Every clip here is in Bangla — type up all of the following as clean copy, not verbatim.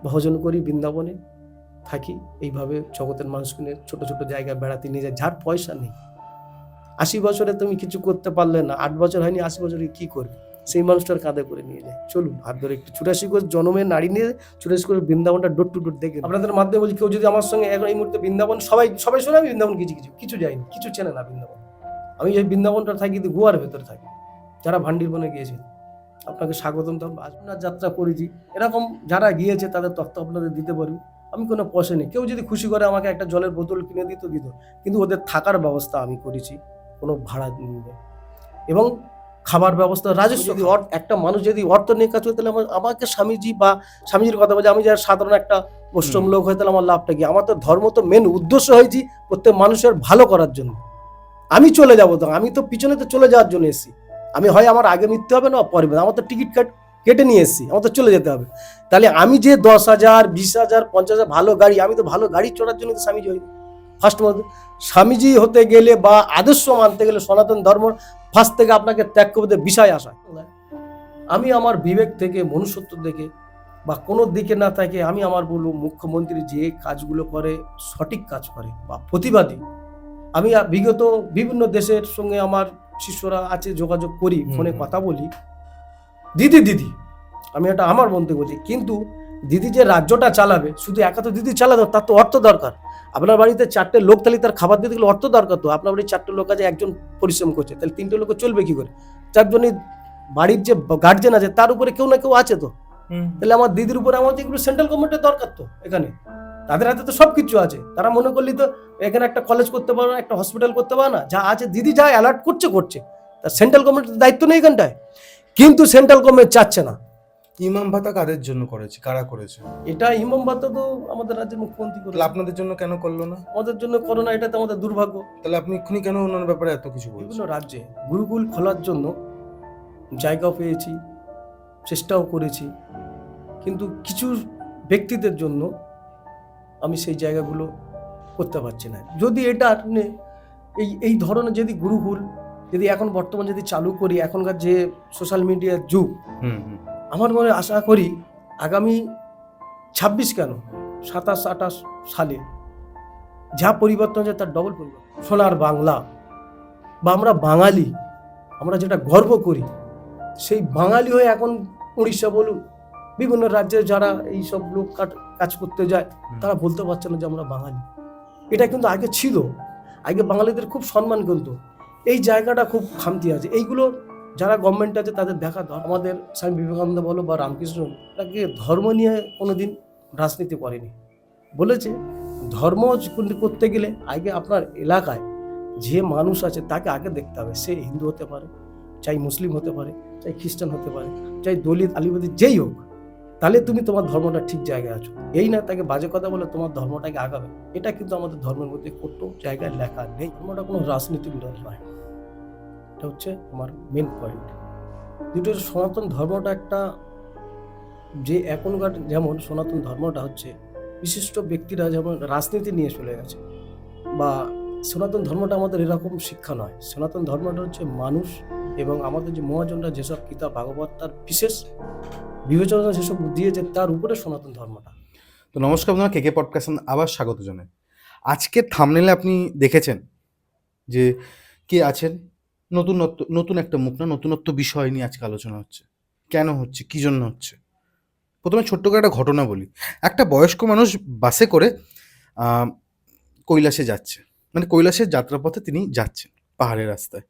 ভজন করি, বৃন্দাবনে থাকি, এইভাবে জগতের মানুষকে নিয়ে ছোট ছোট জায়গায় বেড়াতে নিয়ে যায়। যার পয়সা নেই, 80 বছরে তুমি কিছু করতে পারলে না, 8 বছর হয়নি, 80 বছরে কি করবে, সেই মানুষটার কাঁধে করে নিয়ে যায়। চলুন হাত ধরে একটু 84 কোষ জনমের নারী নিয়ে 84 কোষ বৃন্দাবনটা ডোর টু ডোর দেখে আপনাদের মাধ্যমে বলছি, কেউ যদি আমার সঙ্গে এখন এই মুহূর্তে বৃন্দাবন, সবাই সবাই শোনে আমি বৃন্দাবন কিছু কিছু কিছু যাইনি, কিছু চেনে না বৃন্দাবন। আমি এই বৃন্দাবনটা থাকি কিন্তু গোয়ার ভেতরে থাকি। যারা ভান্ডির বনে গিয়েছে আপনাকে স্বাগতম। তখন আপনার যাত্রা করেছি, এরকম যারা গিয়েছে তাদের তথ্য আপনাদের দিতে পারবি। আমি কোনো পয়সা নেই, কেউ যদি খুশি করে আমাকে একটা জলের বোতল কিনে দিত দিত, কিন্তু ওদের থাকার ব্যবস্থা আমি করেছি, কোনো ভাড়া নিয়ে, এবং খাবার ব্যবস্থা রাজস্ব। একটা মানুষ যদি অর্থ নিয়ে কাজ করে, তাহলে আমাকে স্বামীজি বা স্বামীজির কথা বলছে, আমি যারা সাধারণ একটা বৈষ্ণব লোক হয়ে, তাহলে আমার লাভটা কি? আমার তো ধর্ম তো মেন উদ্দেশ্য হয়েছি প্রত্যেক মানুষের ভালো করার জন্য। আমি চলে যাবো তো, আমি তো পিছনে তো চলে যাওয়ার জন্য এসেছি। আমি হয় আমার আগে মৃত্যু হবে না পরে, আমার তো টিকিট কেটে নিয়ে এসেছি, আমার তো চলে যেতে হবে। তাহলে আমি যে 10,000 20,000 50,000 ভালো গাড়ি, আমি তো ভালো গাড়ি চড়ার জন্য তো স্বামীজি হই। ফার্স্ট স্বামীজি হতে গেলে বা আদর্শ মানতে গেলে সনাতন ধর্ম ফার্স্ট থেকে আপনাকে ত্যাগ করতে বিষয় আসা। আমি আমার বিবেক থেকে, মনুষ্যত্ব থেকে বা কোনো দিকে না থাকে, আমি আমার বলবো মুখ্যমন্ত্রী যে কাজগুলো করে সঠিক কাজ করে বা প্রতিবাদী। আমি বিগত বিভিন্ন দেশের সঙ্গে আমার শিষ্যরা আছে, যোগাযোগ করি, ফোনে কথা বলি, দিদি দিদি আমি এটা আমার বন্ধু বলছি, কিন্তু দিদি যে রাজ্যটা চালাবে, শুধু একা তো দিদি চালাবে, তার তো অর্থ দরকার। আপনার বাড়িতে 4টে লোক, তাহলে তার খাবার দিতে গেলে অর্থ দরকার। তো আপনার বাড়ির 4টে লোক আছে, একজন পরিশ্রম করছে, তাহলে 3টে লোক চলবে কি করে? 4জনই বাড়ির যে গার্জেন আছে তার উপরে কেউ না কেউ আছে। তো তাহলে আমার দিদির উপরে আমাদের এগুলো সেন্ট্রাল গভর্নমেন্টের দরকার। তো এখানে তাদের হাতে তো সবকিছু আছে, তারা মনে করলি তো এখানে একটা কলেজ করতে পারে না, একটা হসপিটাল করতে পারে না। যা আছে দিদি যা অ্যালার্ট করছে করছে, তার সেন্ট্রাল গভর্নমেন্টের দায়িত্ব নেই এখানটায়, কিন্তু সেন্ট্রাল গভর্নমেন্ট চাচ্ছে না। ইমাম ভাতা কাদের জন্য করেছে, কারা করেছে? এটা ইমাম ভাতা তো আমাদের রাজ্যের মুখ্যমন্ত্রী করে। আপনাদের জন্য কেন করলো না? আমাদের জন্য করোনা, এটা তো আমাদের দুর্ভাগ্য। তাহলে আপনি এক্ষুনি কেন ওনার ব্যাপারে এত কিছু বলছেন? বিভিন্ন রাজ্যে গুরুকুল খোলার জন্য জায়গাও পেয়েছি, চেষ্টাও করেছি, কিন্তু কিছু ব্যক্তিদের জন্য আমি সেই জায়গাগুলো করতে পারছি না। যদি এটা এই ধরনের যদি গুরুকুল যদি এখন বর্তমান যদি চালু করি, এখনকার যে সোশ্যাল মিডিয়ার যুগ, আমার মনে আশা করি আগামী 26 কেন 27-28 সালে যা পরিবর্তন হচ্ছে তার ডবল পরিবর্তন। সোনার বাংলা বা আমরা বাঙালি, আমরা যেটা গর্ব করি, সেই বাঙালি হয়ে এখন উড়িষ্যা বলুন, বিভিন্ন রাজ্যে যারা এই সব লোক কাজ করতে যায়, তারা বলতে পারছে না যে আমরা বাঙালি। এটা কিন্তু আগে ছিল, আগে বাঙালিদের খুব সম্মান করতো। এই জায়গাটা খুব খামতি আছে। এইগুলো যারা গভর্নমেন্ট আছে তাদের দেখা দরকার। আমাদের স্বামী বিবেকানন্দ বলো বা রামকৃষ্ণ, তাকে ধর্ম নিয়ে কোনোদিন রাজনীতি করেনি। বলেছে ধর্ম করতে গেলে আগে আপনার এলাকায় যে মানুষ আছে তাকে আগে দেখতে হবে। সে হিন্দু হতে পারে, চাই মুসলিম হতে পারে, চাই খ্রিস্টান হতে পারে, চাই দলিত আলিবাদী যেই হোক, তাহলে তুমি তোমার ধর্মটা ঠিক জায়গায় আছো। এই না তাকে বাজে কথা বলে তোমার ধর্মটাকে আগাবে। এটা কিন্তু আমাদের ধর্মের মধ্যে কোনো জায়গায় লেখা নেই। ধর্মটা কোনো রাজনীতিক দল নয়, এটা হচ্ছে আমার মেন পয়েন্ট। দুটো সনাতন ধর্মটা একটা, যে এখনকার যেমন সনাতন ধর্মটা হচ্ছে বিশিষ্ট ব্যক্তিরা যেমন রাজনীতি নিয়ে চলে গেছে, বা সনাতন ধর্মটা আমাদের এরকম শিক্ষা নয়। সনাতন ধর্মটা হচ্ছে মানুষ, এবং আমাদের যে মহাজনরা যেসব কিতাব ভাগবত তার বিশেষ বিবেচনা যেসব দিয়েছে, তার উপরে সনাতন ধর্মটা। তো নমস্কার বন্ধুরা, কেকে পডকাস্ট আবার স্বাগত জানাই। আজকে থাম্বনেলে আপনি দেখেছেন যে কে আছেন, নতুন একটা মুখ না, নতুনত্ব বিষয় নিয়ে আজকে আলোচনা হচ্ছে। কেন হচ্ছে, কী জন্য হচ্ছে? প্রথমে ছোট্ট করে একটা ঘটনা বলি। একটা বয়স্ক মানুষ বাসে করে কৈলাসে যাচ্ছে, মানে কৈলাসের যাত্রাপথে তিনি যাচ্ছেন পাহাড়ের রাস্তায়।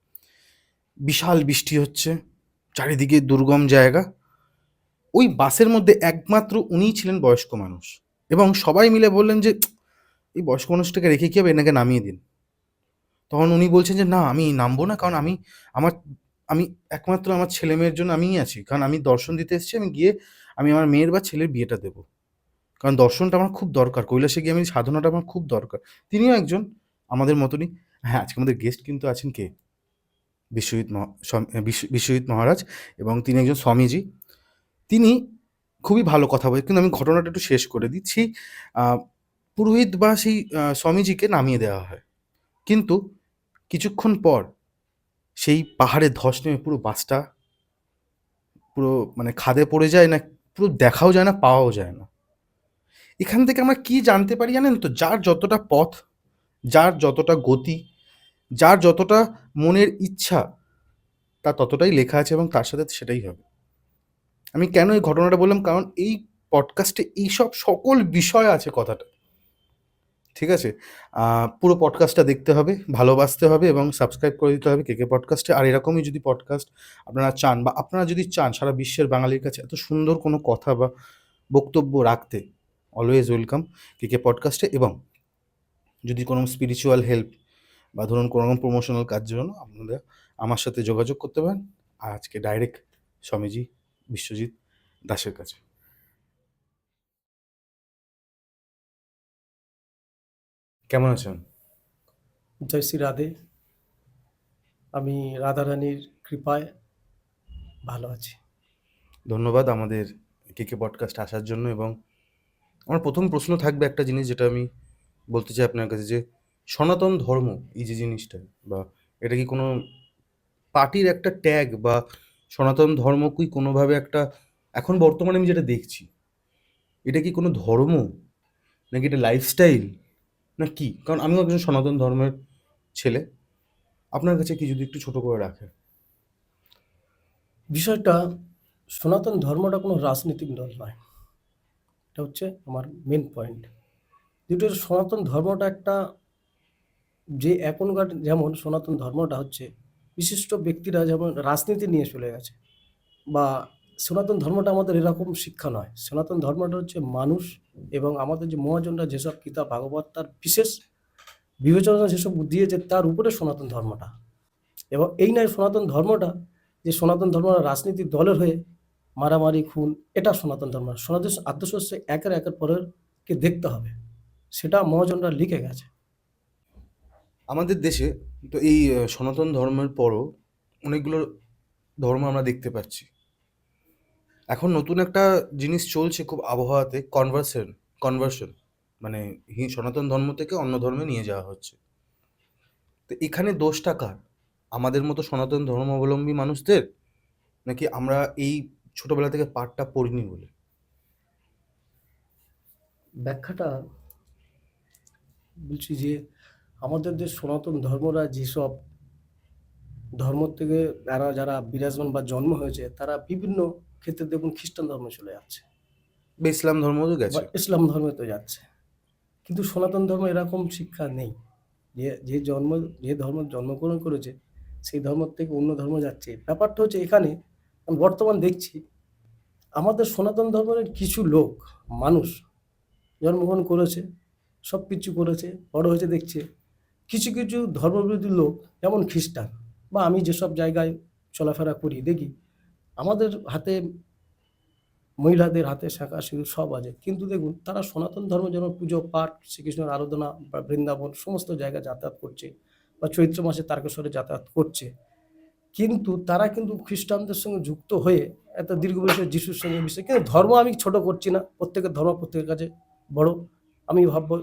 বিশাল বৃষ্টি হচ্ছে, চারিদিকে দুর্গম জায়গা। ওই বাসের মধ্যে একমাত্র উনিই ছিলেন বয়স্ক মানুষ, এবং সবাই মিলে বললেন যে এই বয়স্ক মানুষটাকে রেখে কী হবে, এনাকে নামিয়ে দিন। তখন উনি বলছেন যে না, আমি নামবো না, কারণ আমি একমাত্র আমার ছেলে মেয়ের জন্য আমিই আছি, কারণ আমি দর্শন দিতে এসেছি, আমি গিয়ে আমি আমার মেয়ের বা ছেলের বিয়েটা দেবো, কারণ দর্শনটা আমার খুব দরকার, কৈলাসে গিয়ে আমি সাধনাটা আমার খুব দরকার। তিনিও একজন আমাদের মতনই। হ্যাঁ, আজকে আমাদের গেস্ট কিন্তু আছেন কে, বিশ্বজিৎ মহারাজ, এবং তিনি একজন স্বামীজি। তিনি খুবই ভালো কথা বলেন, কিন্তু আমি ঘটনাটা একটু শেষ করে দিচ্ছি। পুরোহিত বা সেই স্বামীজিকে নামিয়ে দেওয়া হয়, কিন্তু কিছুক্ষণ পর সেই পাহাড়ে ধস নেমে পুরো বাসটা পুরো মানে খাদে পড়ে যায়, না পুরো দেখাও যায় না, পাওয়াও যায় না। এখান থেকে আমরা কি জানতে পারি জানেন তো? যার যতটা পথ, যার যতটা গতি, যার যতটা মনের ইচ্ছা, তার ততটাই লেখা আছে এবং তার সাথে সেটাই হবে। আমি কেন এই ঘটনাটা বললাম? কারণ এই পডকাস্টে এইসব সকল বিষয় আছে কথাটা। ঠিক আছে? পুরো পডকাস্টটা দেখতে হবে, ভালোবাসতে হবে এবং সাবস্ক্রাইব করে দিতে হবে কেকে পডকাস্টে। আর এরকমই যদি পডকাস্ট আপনারা চান বা আপনারা যদি চান সারা বিশ্বের বাঙালির কাছে এত সুন্দর কোনো কথা বা বক্তব্য রাখতে, অলওয়েজ ওয়েলকাম কেকে পডকাস্টে। এবং যদি কোনো স্পিরিচুয়াল হেল্প বা ধরুন কোনো রকম প্রমোশনাল কাজের জন্য আপনারা আমার সাথে যোগাযোগ করতে পারেন। আর আজকে ডাইরেক্ট স্বামীজি বিশ্বজিৎ দাসের কাছে। কেমন আছেন? জয় শ্রী রাধে। আমি রাধারানীর কৃপায় ভালো আছি। ধন্যবাদ আমাদের কেকে পডকাস্ট আসার জন্য। এবং আমার প্রথম প্রশ্ন থাকবে একটা জিনিস, যেটা আমি বলতে চাই আপনার কাছে, যে সনাতন ধর্ম এই যে জিনিসটা, বা এটা কি কোনো পার্টির একটা ট্যাগ, বা সনাতন ধর্ম কি কোনোভাবে একটা, এখন বর্তমানে আমি যেটা দেখছি, এটা কি কোনো ধর্ম, নাকি এটা লাইফস্টাইল, না কি? কারণ আমিও একজন সনাতন ধর্মের ছেলে। আপনার কাছে কি যদি একটু ছোট করে রাখেন। বিষয়টা, সনাতন ধর্মটা কোনো রাজনৈতিক দল নয়। এটা হচ্ছে আমার মেন পয়েন্ট। দ্বিতীয়ত, সনাতন ধর্মটা একটা, যে এখনকার যেমন সনাতন ধর্মটা হচ্ছে বিশিষ্ট ব্যক্তিরা যেমন রাজনীতি নিয়ে চলে গেছে, বা সনাতন ধর্মটা আমাদের এরকম শিক্ষা নয়। সনাতন ধর্মটা হচ্ছে মানুষ এবং আমাদের যে মহাজনরা যেসব গীতা ভাগবত তার বিশেষ বিবেচনা যেসব দিয়েছে তার উপরে সনাতন ধর্মটা। এবং এই নয় সনাতন ধর্মটা যে সনাতন ধর্ম রাজনীতির দলের হয়ে মারামারি খুন, এটা সনাতন ধর্ম না। সনাতন আদ্যশস্য একের পরের কে দেখতে হবে, সেটা মহাজনরা লিখে গেছে। আমাদের দেশে তো এই সনাতন ধর্মের পরও অনেকগুলো ধর্ম আমরা দেখতে পাচ্ছি। এখন নতুন একটা জিনিস চলছে খুব আবহাওয়াতে, কনভার্সন, মানে সনাতন ধর্ম থেকে অন্য ধর্মে নিয়ে যাওয়া হচ্ছে। তো এখানে দোষটা কার? আমাদের মতো সনাতন ধর্মাবলম্বী মানুষদের, নাকি আমরা এই ছোটবেলা থেকে পাঠটা পড়িনি বলে? ব্যাখ্যাটা বলছি যে আমাদের যে সনাতন ধর্মরা যেসব ধর্ম থেকে যারা যারা বিরাজমান বা জন্ম হয়েছে তারা বিভিন্ন ক্ষেত্রে দেখুন খ্রিস্টান ধর্মে চলে যাচ্ছে বা ইসলাম ধর্ম তো বা গেছে। ইসলাম ধর্মে তো যাচ্ছে। কিন্তু সনাতন ধর্মে এরকম শিক্ষা নেই যে যে ধর্ম জন্মগ্রহণ করেছে সেই ধর্ম থেকে অন্য ধর্ম যাচ্ছে। ব্যাপারটা হচ্ছে এখানে আমি বর্তমান দেখছি আমাদের সনাতন ধর্মের কিছু লোক, মানুষ জন্মগ্রহণ করেছে, সব কিছু করেছে, বড় হয়েছে, দেখছে কিছু কিছু ধর্মবিরোধী লোক, যেমন খ্রিস্টান, বা আমি যেসব জায়গায় চলাফেরা করি দেখি আমাদের হাতে, মহিলাদের হাতে শাঁখা সিঁদুর সব আছে, কিন্তু দেখুন তারা সনাতন ধর্ম যেমন পুজো পাঠ, শ্রীকৃষ্ণের আরাধনা বা বৃন্দাবন সমস্ত জায়গায় যাতায়াত করছে, বা চৈত্র মাসে তারকেশ্বরে যাতায়াত করছে, কিন্তু তারা কিন্তু খ্রিস্টানদের সঙ্গে যুক্ত হয়ে এত দীর্ঘ বয়সে যিশুর সঙ্গে মিশে। কিন্তু ধর্ম আমি ছোট করছি না, প্রত্যেকের ধর্ম প্রত্যেকের কাছে বড়। আমি ভাববো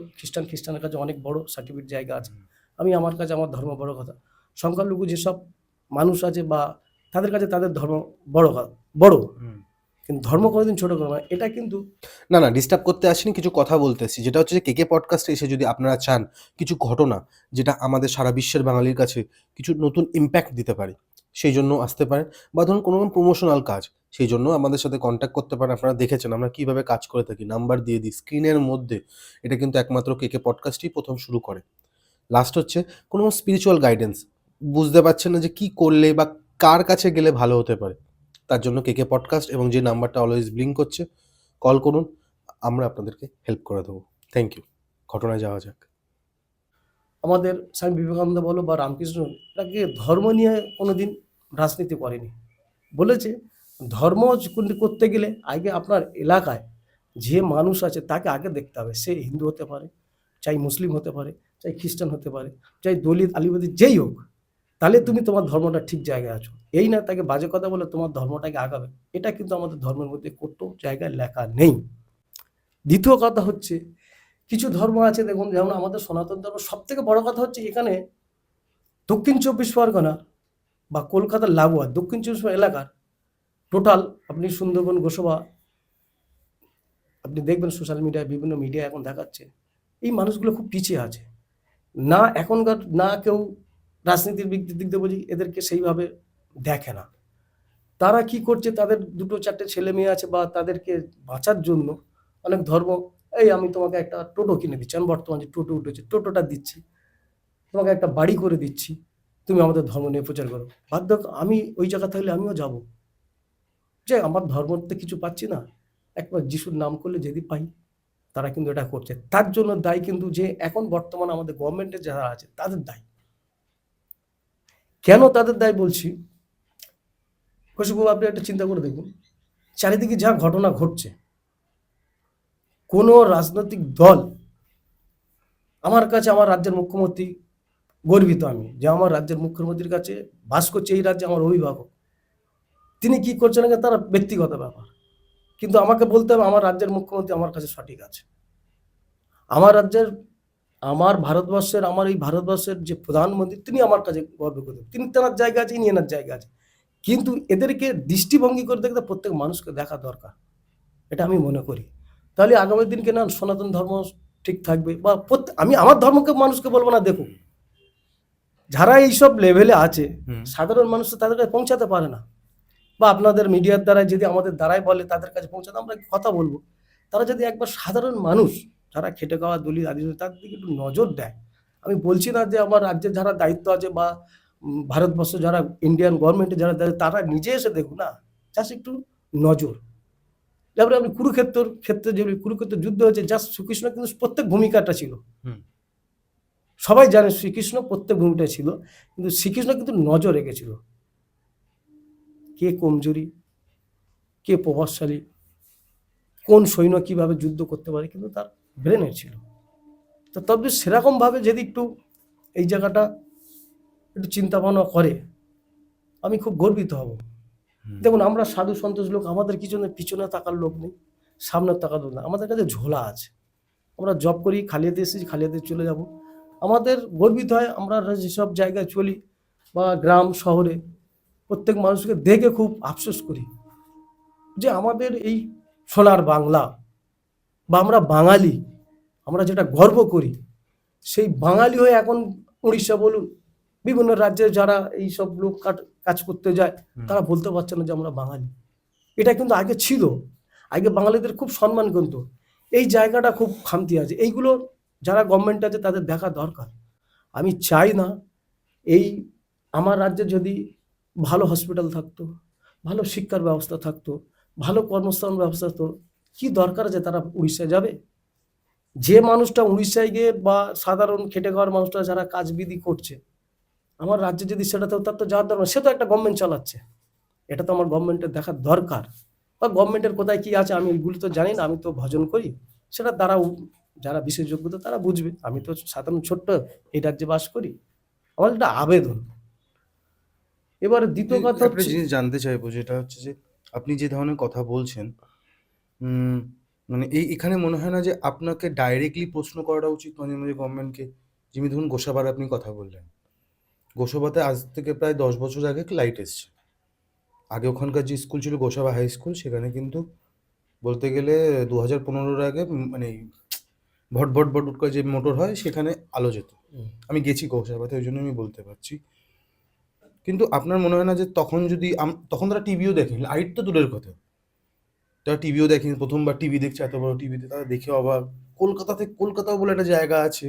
খ্রিস্টানের কাছে অনেক বড় সার্টিফিকেট জায়গা আছে, আমি আমার কাছে আমার ধর্ম বড় কথা। সংখ্যালঘু যেসব মানুষ আছে বা তাদের কাছে তাদের ধর্ম বড় বড়, কিন্তু ধর্ম কোনোদিন ছোট করবো না, এটা কিন্তু। না না, ডিস্টার্ব করতে আসিনি, কিছু কথা বলতে আসছি। যেটা হচ্ছে যে কেকে পডকাস্টে এসে যদি আপনারা চান কিছু ঘটনা যেটা আমাদের সারা বিশ্বের বাঙালির কাছে কিছু নতুন ইম্প্যাক্ট দিতে পারে, সেই জন্য আসতে পারেন। বা ধরুন কোনো রকম প্রমোশনাল কাজ, সেই জন্য আমাদের সাথে কন্ট্যাক্ট করতে পারেন। আপনারা দেখেছেন আমরা কীভাবে কাজ করে থাকি, নাম্বার দিয়ে দিই স্ক্রিনের মধ্যে। এটা কিন্তু একমাত্র কেকে পডকাস্টই প্রথম শুরু করে। লাস্ট হচ্ছে কোনো স্পিরিচুয়াল গাইডেন্স, বুঝতে পারছেন না যে কী করলে বা কার কাছে গেলে ভালো হতে পারে, তার জন্য কেকে পডকাস্ট এবং যে নাম্বারটা অলওয়েজ ব্লিঙ্ক করছে, কল করুন, আমরা আপনাদেরকে হেল্প করে দেবো। Thank you. ঘটনায় যাওয়া যাক। আমাদের স্বামী বিবেকানন্দ বলো বা রামকৃষ্ণ, এটাকে ধর্ম নিয়ে কোনোদিন রাজনীতি করেনি। বলেছে ধর্ম করতে গেলে আগে আপনার এলাকায় যে মানুষ আছে তাকে আগে দেখতে হবে। সে হিন্দু হতে পারে, চাই মুসলিম হতে পারে, চাই খ্রিস্টান হতে পারে, চাই দলিত আলিবাদী যেই হোক, তাহলে তুমি তোমার ধর্মটা ঠিক জায়গায় আছো। এই না তাকে বাজে কথা বলে তোমার ধর্মটাকে আগাবে, এটা কিন্তু আমাদের ধর্মের মধ্যে কোনো জায়গায় লেখা নেই। দ্বিতীয় কথা হচ্ছে কিছু ধর্ম আছে দেখুন, যেমন আমাদের সনাতন ধর্ম, সব থেকে বড় কথা হচ্ছে এখানে দক্ষিণ চব্বিশ পরগনা বা কলকাতার লাগোয়া দক্ষিণ চব্বিশ পরগনা এলাকার টোটাল, আপনি সুন্দরবন, গোসবা, আপনি দেখবেন সোশ্যাল মিডিয়ায় বিভিন্ন মিডিয়া এখন দেখাচ্ছে এই মানুষগুলো খুব পিছিয়ে আছে। না এখনকার না কেউ রাজনীতির দিক দিয়ে বলি এদেরকে সেইভাবে দেখে না। তারা কি করছে, তাদের 2-4টে ছেলে মেয়ে আছে বা তাদেরকে বাঁচার জন্য অনেক ধর্ম, এই আমি তোমাকে একটা টোটো কিনে দিচ্ছি, আমি বর্তমানে যে টোটো উঠেছে টোটোটা দিচ্ছি, তোমাকে একটা বাড়ি করে দিচ্ছি, তুমি আমাদের ধর্ম নিয়ে প্রচার করো। বাধ্য আমি ওই জায়গা থাকলে আমিও যাব, যে আমার ধর্মতে কিছু পাচ্ছি না, একবার যিশুর নাম করলে যদি পাই। তারা কিন্তু এটা করছে, তার জন্য দায়ী কিন্তু যে এখন বর্তমানে আমাদের গভর্নমেন্টে যারা আছে তাদের দায়ী। কেন তাদের দায়ী বলছি, কৌশিকবাবু আপনি একটা চিন্তা করে দেখুন, চারিদিকে যা ঘটনা ঘটছে, কোনো রাজনৈতিক দল, আমার কাছে আমার রাজ্যের মুখ্যমন্ত্রী গর্বিত আমি যে আমার রাজ্যের মুখ্যমন্ত্রীর কাছে বাস করছে এই রাজ্যে আমার অভিভাবক, তিনি কি করছেন না তার ব্যক্তিগত ব্যাপার, কিন্তু আমাকে বলতে হবে আমার রাজ্যের মুখ্যমন্ত্রী আমার কাছে সঠিক আছে। আমার রাজ্যের, আমার ভারতবর্ষের, আমার এই ভারতবর্ষের যে প্রধানমন্ত্রী তিনি আমার কাছে গর্ব করতেন, তিনি তেনার জায়গা আছে, ইনি এনার জায়গা আছে, কিন্তু এদেরকে দৃষ্টিভঙ্গি করে দেখতে প্রত্যেক মানুষকে দেখা দরকার, এটা আমি মনে করি। তাহলে আগামী দিনকে না সনাতন ধর্ম ঠিক থাকবে, বা আমি আমার ধর্মকে মানুষকে বলবো না দেখুন, যারা এইসব লেভেলে আছে সাধারণ মানুষ তো তাদের কাছে পৌঁছাতে পারে না, বা আপনাদের মিডিয়ার দ্বারা যদি আমাদের দ্বারাই বলে তাদের কাছে পৌঁছাতে আমরা কথা বলবো, তারা যদি একবার সাধারণ মানুষ যারা খেটে খাওয়া দলিত আদিবাসী তাদের দিকে একটু নজর দেয়। আমি বলছি না যে আমার রাজ্যের যারা দায়িত্ব আছে বা ভারতবর্ষ যারা ইন্ডিয়ান গভর্নমেন্টে যারা তারা নিজে এসে দেখুন না, জাস্ট একটু নজর। তারপরে আপনি কুরুক্ষেত্রের ক্ষেত্রে যে কুরুক্ষেত্র যুদ্ধ হয়েছে, জাস্ট শ্রীকৃষ্ণ কিন্তু প্রত্যেক ভূমিকাটা ছিল, সবাই জানে শ্রীকৃষ্ণ প্রত্যেক ভূমিটা ছিল, কিন্তু শ্রীকৃষ্ণ কিন্তু নজর রেখেছিল কে কমজোরি, কে প্রভাবশালী, কোন সৈন্য কিভাবে যুদ্ধ করতে পারে, কিন্তু তার ব্রেনের ছিল। তো তবে সেরকমভাবে যদি একটু এই জায়গাটা একটু চিন্তা ভাবনা করে আমি খুব গর্বিত হব। দেখুন আমরা সাধু সন্তোষ লোক, আমাদের কিছু পিছনে তাকার লোক নেই, সামনে তাকার লোক না, আমাদের কাছে ঝোলা আছে, আমরা জব করি, খালিয়াতে এসেছি, খালিয়াতে চলে যাব। আমাদের গর্বিত হয় আমরা যেসব জায়গায় চলি বা গ্রাম শহরে প্রত্যেক মানুষকে দেখে খুব আফসোস করি যে আমাদের এই সোনার বাংলা বা আমরা বাঙালি, আমরা যেটা গর্ব করি, সেই বাঙালি হয়ে এখন উড়িষ্যা বলুন বিভিন্ন রাজ্যে যারা এই সব লোক কাজ করতে যায় তারা বলতে পারছে না যে আমরা বাঙালি। এটা কিন্তু আগে ছিল, আগে বাঙালিদের খুব সম্মান করতো, এই জায়গাটা খুব খামতি আছে, এইগুলো যারা গভর্নমেন্ট আছে তাদের দেখা দরকার। আমি চাই না এই আমার রাজ্যে যদি ভালো হসপিটাল থাকতো, ভালো শিক্ষার ব্যবস্থা থাকতো, ভালো কর্মস্থান ব্যবস্থা থাকতো, কি দরকার আছে তারা উড়িষ্যায় যাবে? যে মানুষটা উড়িষ্যায় গিয়ে বা সাধারণ খেটে খাওয়ার মানুষটা যারা কাজ বিধি করছে, আমার রাজ্যে যদি সেটা তো তার তো যাওয়ার দরকার, সে তো একটা গভর্নমেন্ট চালাচ্ছে, এটা তো আমার গভর্নমেন্টের দেখার দরকার। বা গভর্নমেন্টের কোথায় কি আছে আমি এগুলো তো জানি না, আমি তো ভজন করি, সেটা তারা যারা বিশেষজ্ঞ তারা বুঝবে, আমি তো সাধারণ ছোট্ট এই রাজ্যে বাস করি, আমার একটা আবেদন। এবারে দ্বিতীয় কথা একটা হচ্ছে, জিনিস জানতে চাইবো, যেটা হচ্ছে যে আপনি যে ধরনের কথা বলছেন, মানে এখানে মনে হয় না যে আপনাকে ডাইরেক্টলি প্রশ্ন করাটা উচিত মাঝে মাঝে গভর্নমেন্টকে? যেমনি ধরুন গোসাবার আপনি কথা বললেন, গোসাবাতে আজ থেকে প্রায় 10 বছর আগে লাইট এসছে। আগে ওখানকার যে স্কুল ছিল গোসাবা হাই স্কুল, সেখানে কিন্তু বলতে গেলে 2015-এর আগে মানে ভট ভট ভট করে যে মোটর হয় সেখানে আলো যেত। আমি গেছি গোসাবাতে, ওই জন্য আমি বলতে পারছি। কিন্তু আপনার মনে হয় না যে তখন যদি তখন তারা টিভিও দেখেনি, লাইট তো দূরের কথা, তারা টিভিও দেখেনি, প্রথমবার টিভি দেখছে, এত বড় টিভিতে তারা দেখে অবাক। কলকাতাও বলে একটা জায়গা আছে,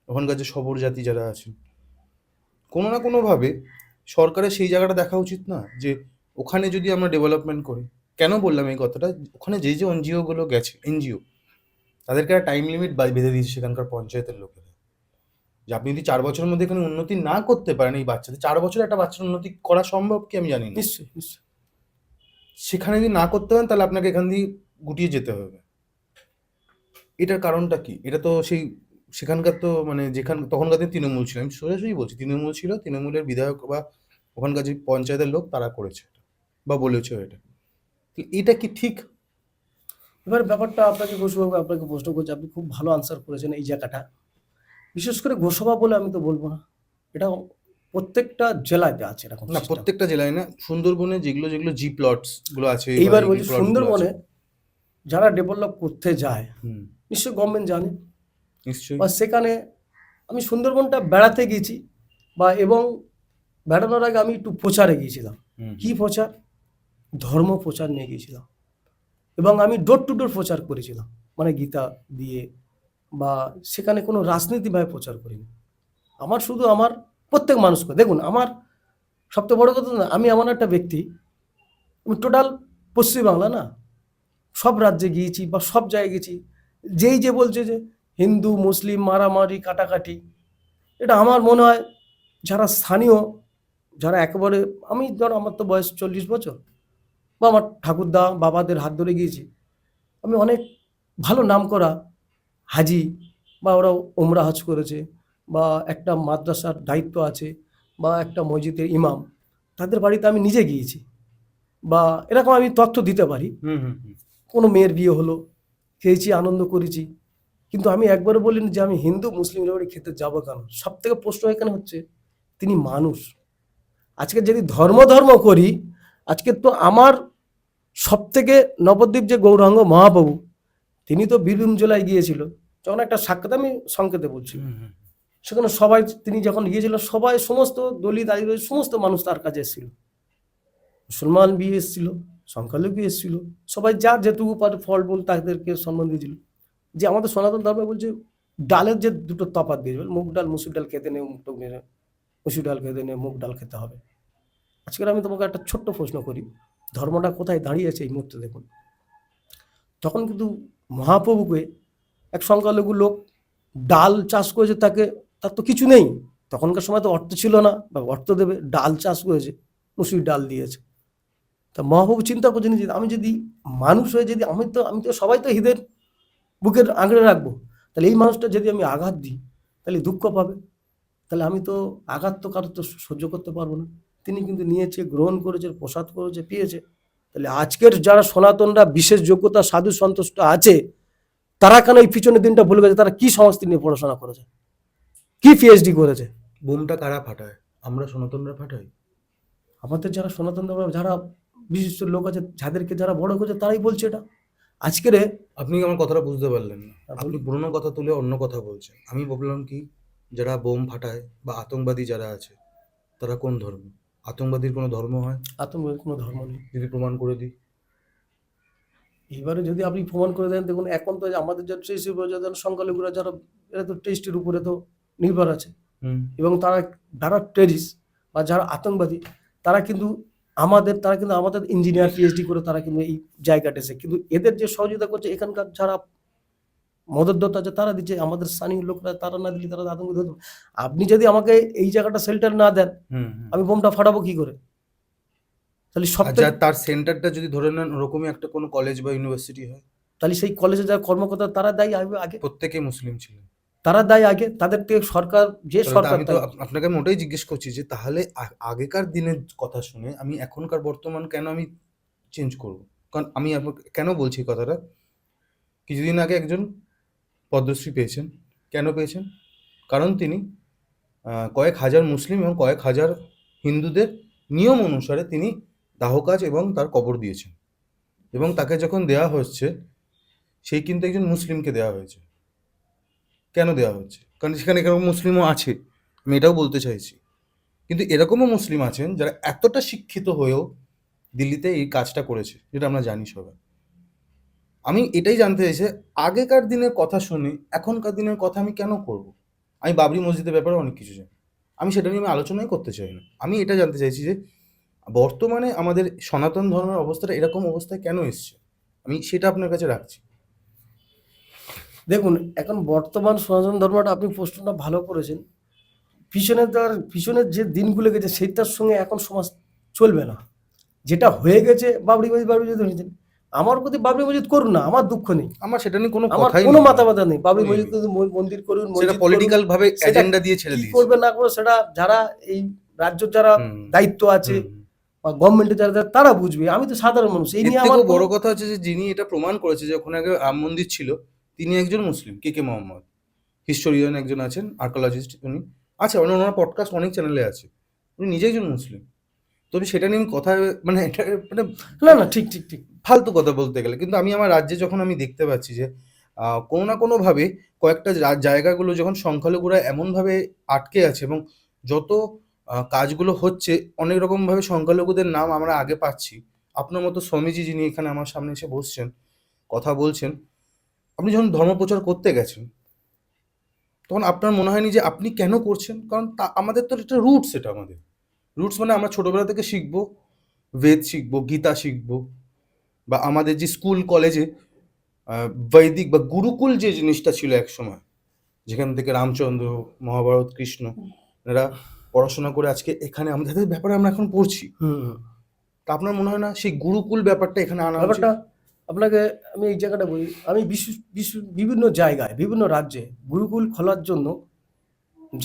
ওখানকার যে সবর জাতি যারা আছে, কোনো না কোনোভাবে সরকারের সেই জায়গাটা দেখা উচিত না যে ওখানে যদি আমরা ডেভেলপমেন্ট করি? কেন বললাম এই কথাটা, ওখানে যে যে এনজিওগুলো গেছে, এনজিও তাদেরকে একটা টাইম লিমিট বেঁধে দিয়েছে সেখানকার পঞ্চায়েতের লোকেরা, যে আপনি যদি 4 বছরের মধ্যে এখানে উন্নতি না করতে পারেন, এই বাচ্চাদের 4 বছরে একটা বাচ্চার উন্নতি করা সম্ভব কি আমি জানি না। নিশ্চয়ই নিশ্চয়ই সেখানে যদি না করতে পারেন তাহলে আপনাকে এখান দিয়ে গুটিয়ে যেতে হবে। এটার কারণটা কি? এটা তো সেই সেখানকার তো মানে তখনকার দিন তৃণমূল ছিল, আমি সোজাসুজি বলছি তৃণমূল ছিল, তৃণমূলের বিধায়ক বা ওখানকার যে পঞ্চায়েতের লোক তারা করেছে এটা, বা বলেছে এটা। তো এটা কি ঠিক? এবার ব্যাপারটা আপনাকে ঘোষবাবু আপনাকে প্রশ্ন করছি, আপনি খুব ভালো আনসার করেছেন এই জায়গাটা। বিশেষ করে গোসবা বলে আমি তো বলবো না, এটা প্রত্যেকটা জেলাতে আছে এরকম না, সিস্টেম। প্রত্যেকটা জেলায় না, সুন্দরবনে যেগুলো যেগুলো জি প্লটস গুলো আছে, এইবার বলছি সুন্দরবনে যারা ডেভেলপ করতে যায় হুম, নিশ্চয়ই গভর্নমেন্ট জানে, নিশ্চয়ই। বা সেখানে আমি সুন্দরবনটা বেড়াতে গেছি, বা এবং বেড়ানোর আগে আমি একটু প্রচারে গিয়েছিলাম। হুম, কি প্রচার? ধর্ম প্রচার নিয়ে গিয়েছিলাম, এবং আমি ডোর টু ডোর প্রচার করেছিলাম, মানে গীতা দিয়ে, বা সেখানে কোনো রাজনীতিভাবে প্রচার করিনি। আমার শুধু আমার প্রত্যেক মানুষকে, দেখুন আমার সবচেয়ে বড় কথা না, আমি এমন একটা ব্যক্তি, আমি টোটাল পশ্চিমবাংলা না, সব রাজ্যে গিয়েছি বা সব জায়গায় গেছি। যেই যে বলছে যে হিন্দু মুসলিম মারামারি কাটাকাটি, এটা আমার মনে হয় যারা স্থানীয়, যারা একেবারে, আমি ধরো আমার তো বয়স 40 বছর, বা আমার ঠাকুরদা বাবাদের হাত ধরে গিয়েছি, আমি অনেক ভালো নাম করা হাজি, বা ওরা ওমরা হজ করেছে, বা একটা মাদ্রাসার দায়িত্ব আছে, বা একটা মসজিদের ইমাম, তাদের বাড়িতে আমি নিজে গিয়েছি, বা এরকম আমি তথ্য দিতে পারি। হুম, হুম, হুম। কোনো মেয়ের বিয়ে হলো, খেয়েছি, আনন্দ করেছি, কিন্তু আমি একবারও বলিনি যে আমি হিন্দু মুসলিমের বাড়ি খেতে যাবো কেন। সব থেকে প্রশ্ন এখানে হচ্ছে তিনি মানুষ। আজকে যদি ধর্ম ধর্ম করি, আজকে তো আমার সব থেকে নবদ্বীপ যে গৌরাঙ্গ মহাপ্রভু, তিনি তো বীরভূম জেলায় গিয়েছিল, যখন একটা সাক্ষাৎ, আমি সংক্ষেপে বলছি, হুম, হুম। সেখানে সবাই, তিনি যখন গিয়েছিল সবাই, সমস্ত দলিত আদিবাসী সমস্ত মানুষ তার কাছে এসেছিল, মুসলমান বিয়ে এসেছিল, সংখ্যালঘু এসেছিল, সবাই যার যেটুকু পারে ফল মূল তাদেরকে সম্মান দিয়েছিল। যে আমাদের সনাতন ধর্মে বলছে ডালের যে দুটো তফাৎ দিয়েছে, মুগ ডাল মুসুর ডাল খেতে নেই, মুগ টুক নেই, মুসুর ডাল খেতে নেই, মুগ ডাল খেতে হবে। আজকের আমি তোমাকে একটা ছোট্ট প্রশ্ন করি, ধর্মটা কোথায় দাঁড়িয়েছে এই মুহূর্তে দেখুন। তখন কিন্তু মহাপ্রভুকে এক সংখ্যালঘু লোক ডাল চাষ করেছে, তাকে, তার তো কিছু নেই, তখনকার সময় তো অর্থ ছিল না, বা অর্থ দেবে, ডাল চাষ করেছে, মুসুর ডাল দিয়েছে। তা মহাপ্রভু চিন্তা করছেন যে আমি যদি মানুষ হয়ে, যদি আমি তো সবাই তো হৃদের বুকের আঁকড়ে রাখবো, তাহলে এই মানুষটা যদি আমি আঘাত দিই, তাহলে দুঃখ পাবে, তাহলে আমি তো আঘাত তো কারো তো সহ্য করতে পারবো না। তিনি কিন্তু নিয়েছে, গ্রহণ করেছে, প্রসাদ করেছে, পেয়েছে। তাহলে আজকের যারা সনাতনরা বিশেষ যোগ্যতা সাধু সন্তুষ্ট আছে, তারা কেন এই পিছনের দিনটা ভুলে গেছে? তারা কি সংস্কৃতি নিয়ে পড়াশোনা করেছে, কি পিএইচডি করেছে? বোমটা কারা ফাটায়? আমরা সনাতনরা ফাটাই। আমাদের যারা সনাতন ধর্মের যারা বিশিষ্ট লোক আছে, যাদেরকে যারা বড় করেছে, তারাই বলছে এটা। আজকের আপনি কি আমার কথাটা বুঝতে পারলেন না? বলুন। আপনি পুরোনো কথা তুলে অন্য কথা বলছেন। আমি বললাম কি, যারা বোম ফাটায় বা আতঙ্কবাদী যারা আছে, তারা কোন ধর্ম? আতঙ্কবাদীর কোনো ধর্ম হয়? আতঙ্কের কোনো ধর্ম নেই। যদি প্রমাণ করে দিই। এবারে যদি আপনি প্রমাণ করে দেন, দেখুন এখন তো আমাদের যে টেস্টি প্রজাতন সংখ্যালঘুরা যারা, এরা তো টেস্টের উপরে তো নির্ভর আছে, হুম। এবং তারা যারা টেরিস্ট বা যারা আতঙ্কবাদী, তারা কিন্তু আমাদের ইঞ্জিনিয়ার পিএইচডি করে তারা কিন্তু এই জায়গাটা এসে, কিন্তু এদের যে সহযোগিতা করছে এখানকার যারা মদতদাতা আছে তারা দিচ্ছে, আমাদের স্থানীয় লোকরা, তারা না দিলে তারা আতঙ্কিত হতো। আপনি যদি আমাকে এই জায়গাটা শেল্টার না দেন, হুম, হুম। আমি বোমটা ফাটাবো কি করে? তাহলে সব আর থেকে, তার সেন্টারটা যদি ধরে নেন ওরকমই একটা কোনো কলেজ বা ইউনিভার্সিটি হয়, তাহলে সেই কলেজে যারা কর্মকর্তা তারা দায়ী আগে, প্রত্যেকে মুসলিম ছিলেন। তারা দায়ী আগে, তাদের থেকে সরকার, যে তাহলে তো সরকার আমি তো আপনাকে আমি ওটাই জিজ্ঞেস করছি যে তাহলে আগেকার দিনের কথা শুনে আমি এখনকার বর্তমান কেন আমি চেঞ্জ করব? কারণ আমি আপনাকে কেন বলছি এই কথাটা, কিছুদিন আগে একজন পদ্মশ্রী পেয়েছেন। কেন পেয়েছেন? কারণ তিনি কয়েক হাজার মুসলিম এবং কয়েক হাজার হিন্দুদের নিয়ম অনুসারে তিনি দাহ কাজ এবং তার কবর দিয়েছেন, এবং তাকে যখন দেওয়া হচ্ছে, সেই কিন্তু একজন মুসলিমকে দেওয়া হয়েছে। কেন দেওয়া হচ্ছে? কারণ সেখানে এরকম মুসলিমও আছে, আমি এটাও বলতে চাইছি। কিন্তু এরকমও মুসলিম আছেন যারা এতটা শিক্ষিত হয়েও দিল্লিতে এই কাজটা করেছে, যেটা আমরা জানি সবাই। আমি এটাই জানতে চাইছি, আগেকার দিনের কথা শুনে এখনকার দিনের কথা আমি কেন করব? আমি বাবরি মসজিদের ব্যাপারে অনেক কিছু জানি, আমি সেটা নিয়ে আমি আলোচনাই করতে চাই না। আমি এটা জানতে চাইছি যে বর্তমানে আমাদের সনাতন ধর্মের অবস্থাটা এরকম অবস্থায় কেন এসছে? আমি সেটা আপনার কাছে রাখছি। দেখুন, এখন বর্তমান সনাতন ধর্মটা, আপনি প্রশ্নটা ভালো করেছেন। পিছনের যে দিনগুলো গেছে সেটার সঙ্গে এখন সমাজ চলবে না। যেটা হয়ে গেছে, বাবরি মসজিদ হয়েছে, আমার প্রতি বাবরি মসজিদ করুন না, আমার দুঃখ নেই, আমার সেটা নিয়ে কোনো আমার কথাই কোনো নেই। মাথা ব্যথা নেই। বাবরি নেই, মসজিদ নেই। কিন্তু মন্দির করুন, সেটা মসজিদ করুন, পলিটিক্যাল ভাবে সেটা এজেন্ডা দিয়ে ছেড়ে কি দিয়েছে। করবে না করবে সেটা যারা এই রাজ্যের যারা হুম, দায়িত্ব আছে হুম। বা গভর্নমেন্টের যারা, তারা বুঝবে। আমি তো সাধারণ মানুষ, এই এর নিয়ে আমার থেকেও বড় কোনো, কথা হচ্ছে যে যিনি এটা প্রমাণ করেছে যে ওখানে আগে রাম মন্দির ছিল, তিনি একজন মুসলিম, কে মোহাম্মদ। হিস্টোরিয়ান একজন আছেন, আর্কোলজিস্ট উনি। আছে, ওনার পডকাস্ট অনেক চ্যানেলে আছে। উনি নিজে একজন মুসলিম। তবে সেটা নিয়ে আমি কথা, মানে এটা মানে না না, ঠিক ঠিক ঠিক, ফালতু কথা বলতে গেলে। কিন্তু আমি আমার রাজ্যে যখন আমি দেখতে পাচ্ছি যে কোনো না কোনোভাবে কয়েকটা জায়গাগুলো যখন সংখ্যালঘুরা এমনভাবে আটকে আছে এবং যত কাজগুলো হচ্ছে অনেক রকমভাবে সংখ্যালঘুদের নাম আমরা আগে পাচ্ছি। আপনার মতো স্বামীজি যিনি এখানে আমার সামনে এসে বসছেন, কথা বলছেন, আপনি যখন ধর্মপ্রচার করতে গেছেন, তখন আপনার মনে হয়নি যে আপনি কেন করছেন? কারণ আমাদের তো এটা রুটস, এটা আমাদের। রুটস মানে আমরা ছোটবেলা থেকে শিখবো, বেদ শিখবো, গীতা শিখবো, বা আমাদের যে স্কুল কলেজে বৈদিক বা গুরুকুল যে জিনিসটা ছিল একসময়, যেখান থেকে রামচন্দ্র, মহাভারত, কৃষ্ণ এরা পড়াশোনা করে আজকে এখানে আমাদের ব্যাপারে আমরা এখন পড়ছি। তা আপনার মনে হয় না সেই গুরুকুল ব্যাপারটা এখানে আনা উচিত? ব্যাপারটা আপনাকে আমি এই জায়গাটা বলি, আমি বিভিন্ন জায়গায় বিভিন্ন রাজ্যে গুরুকুল খোলার জন্য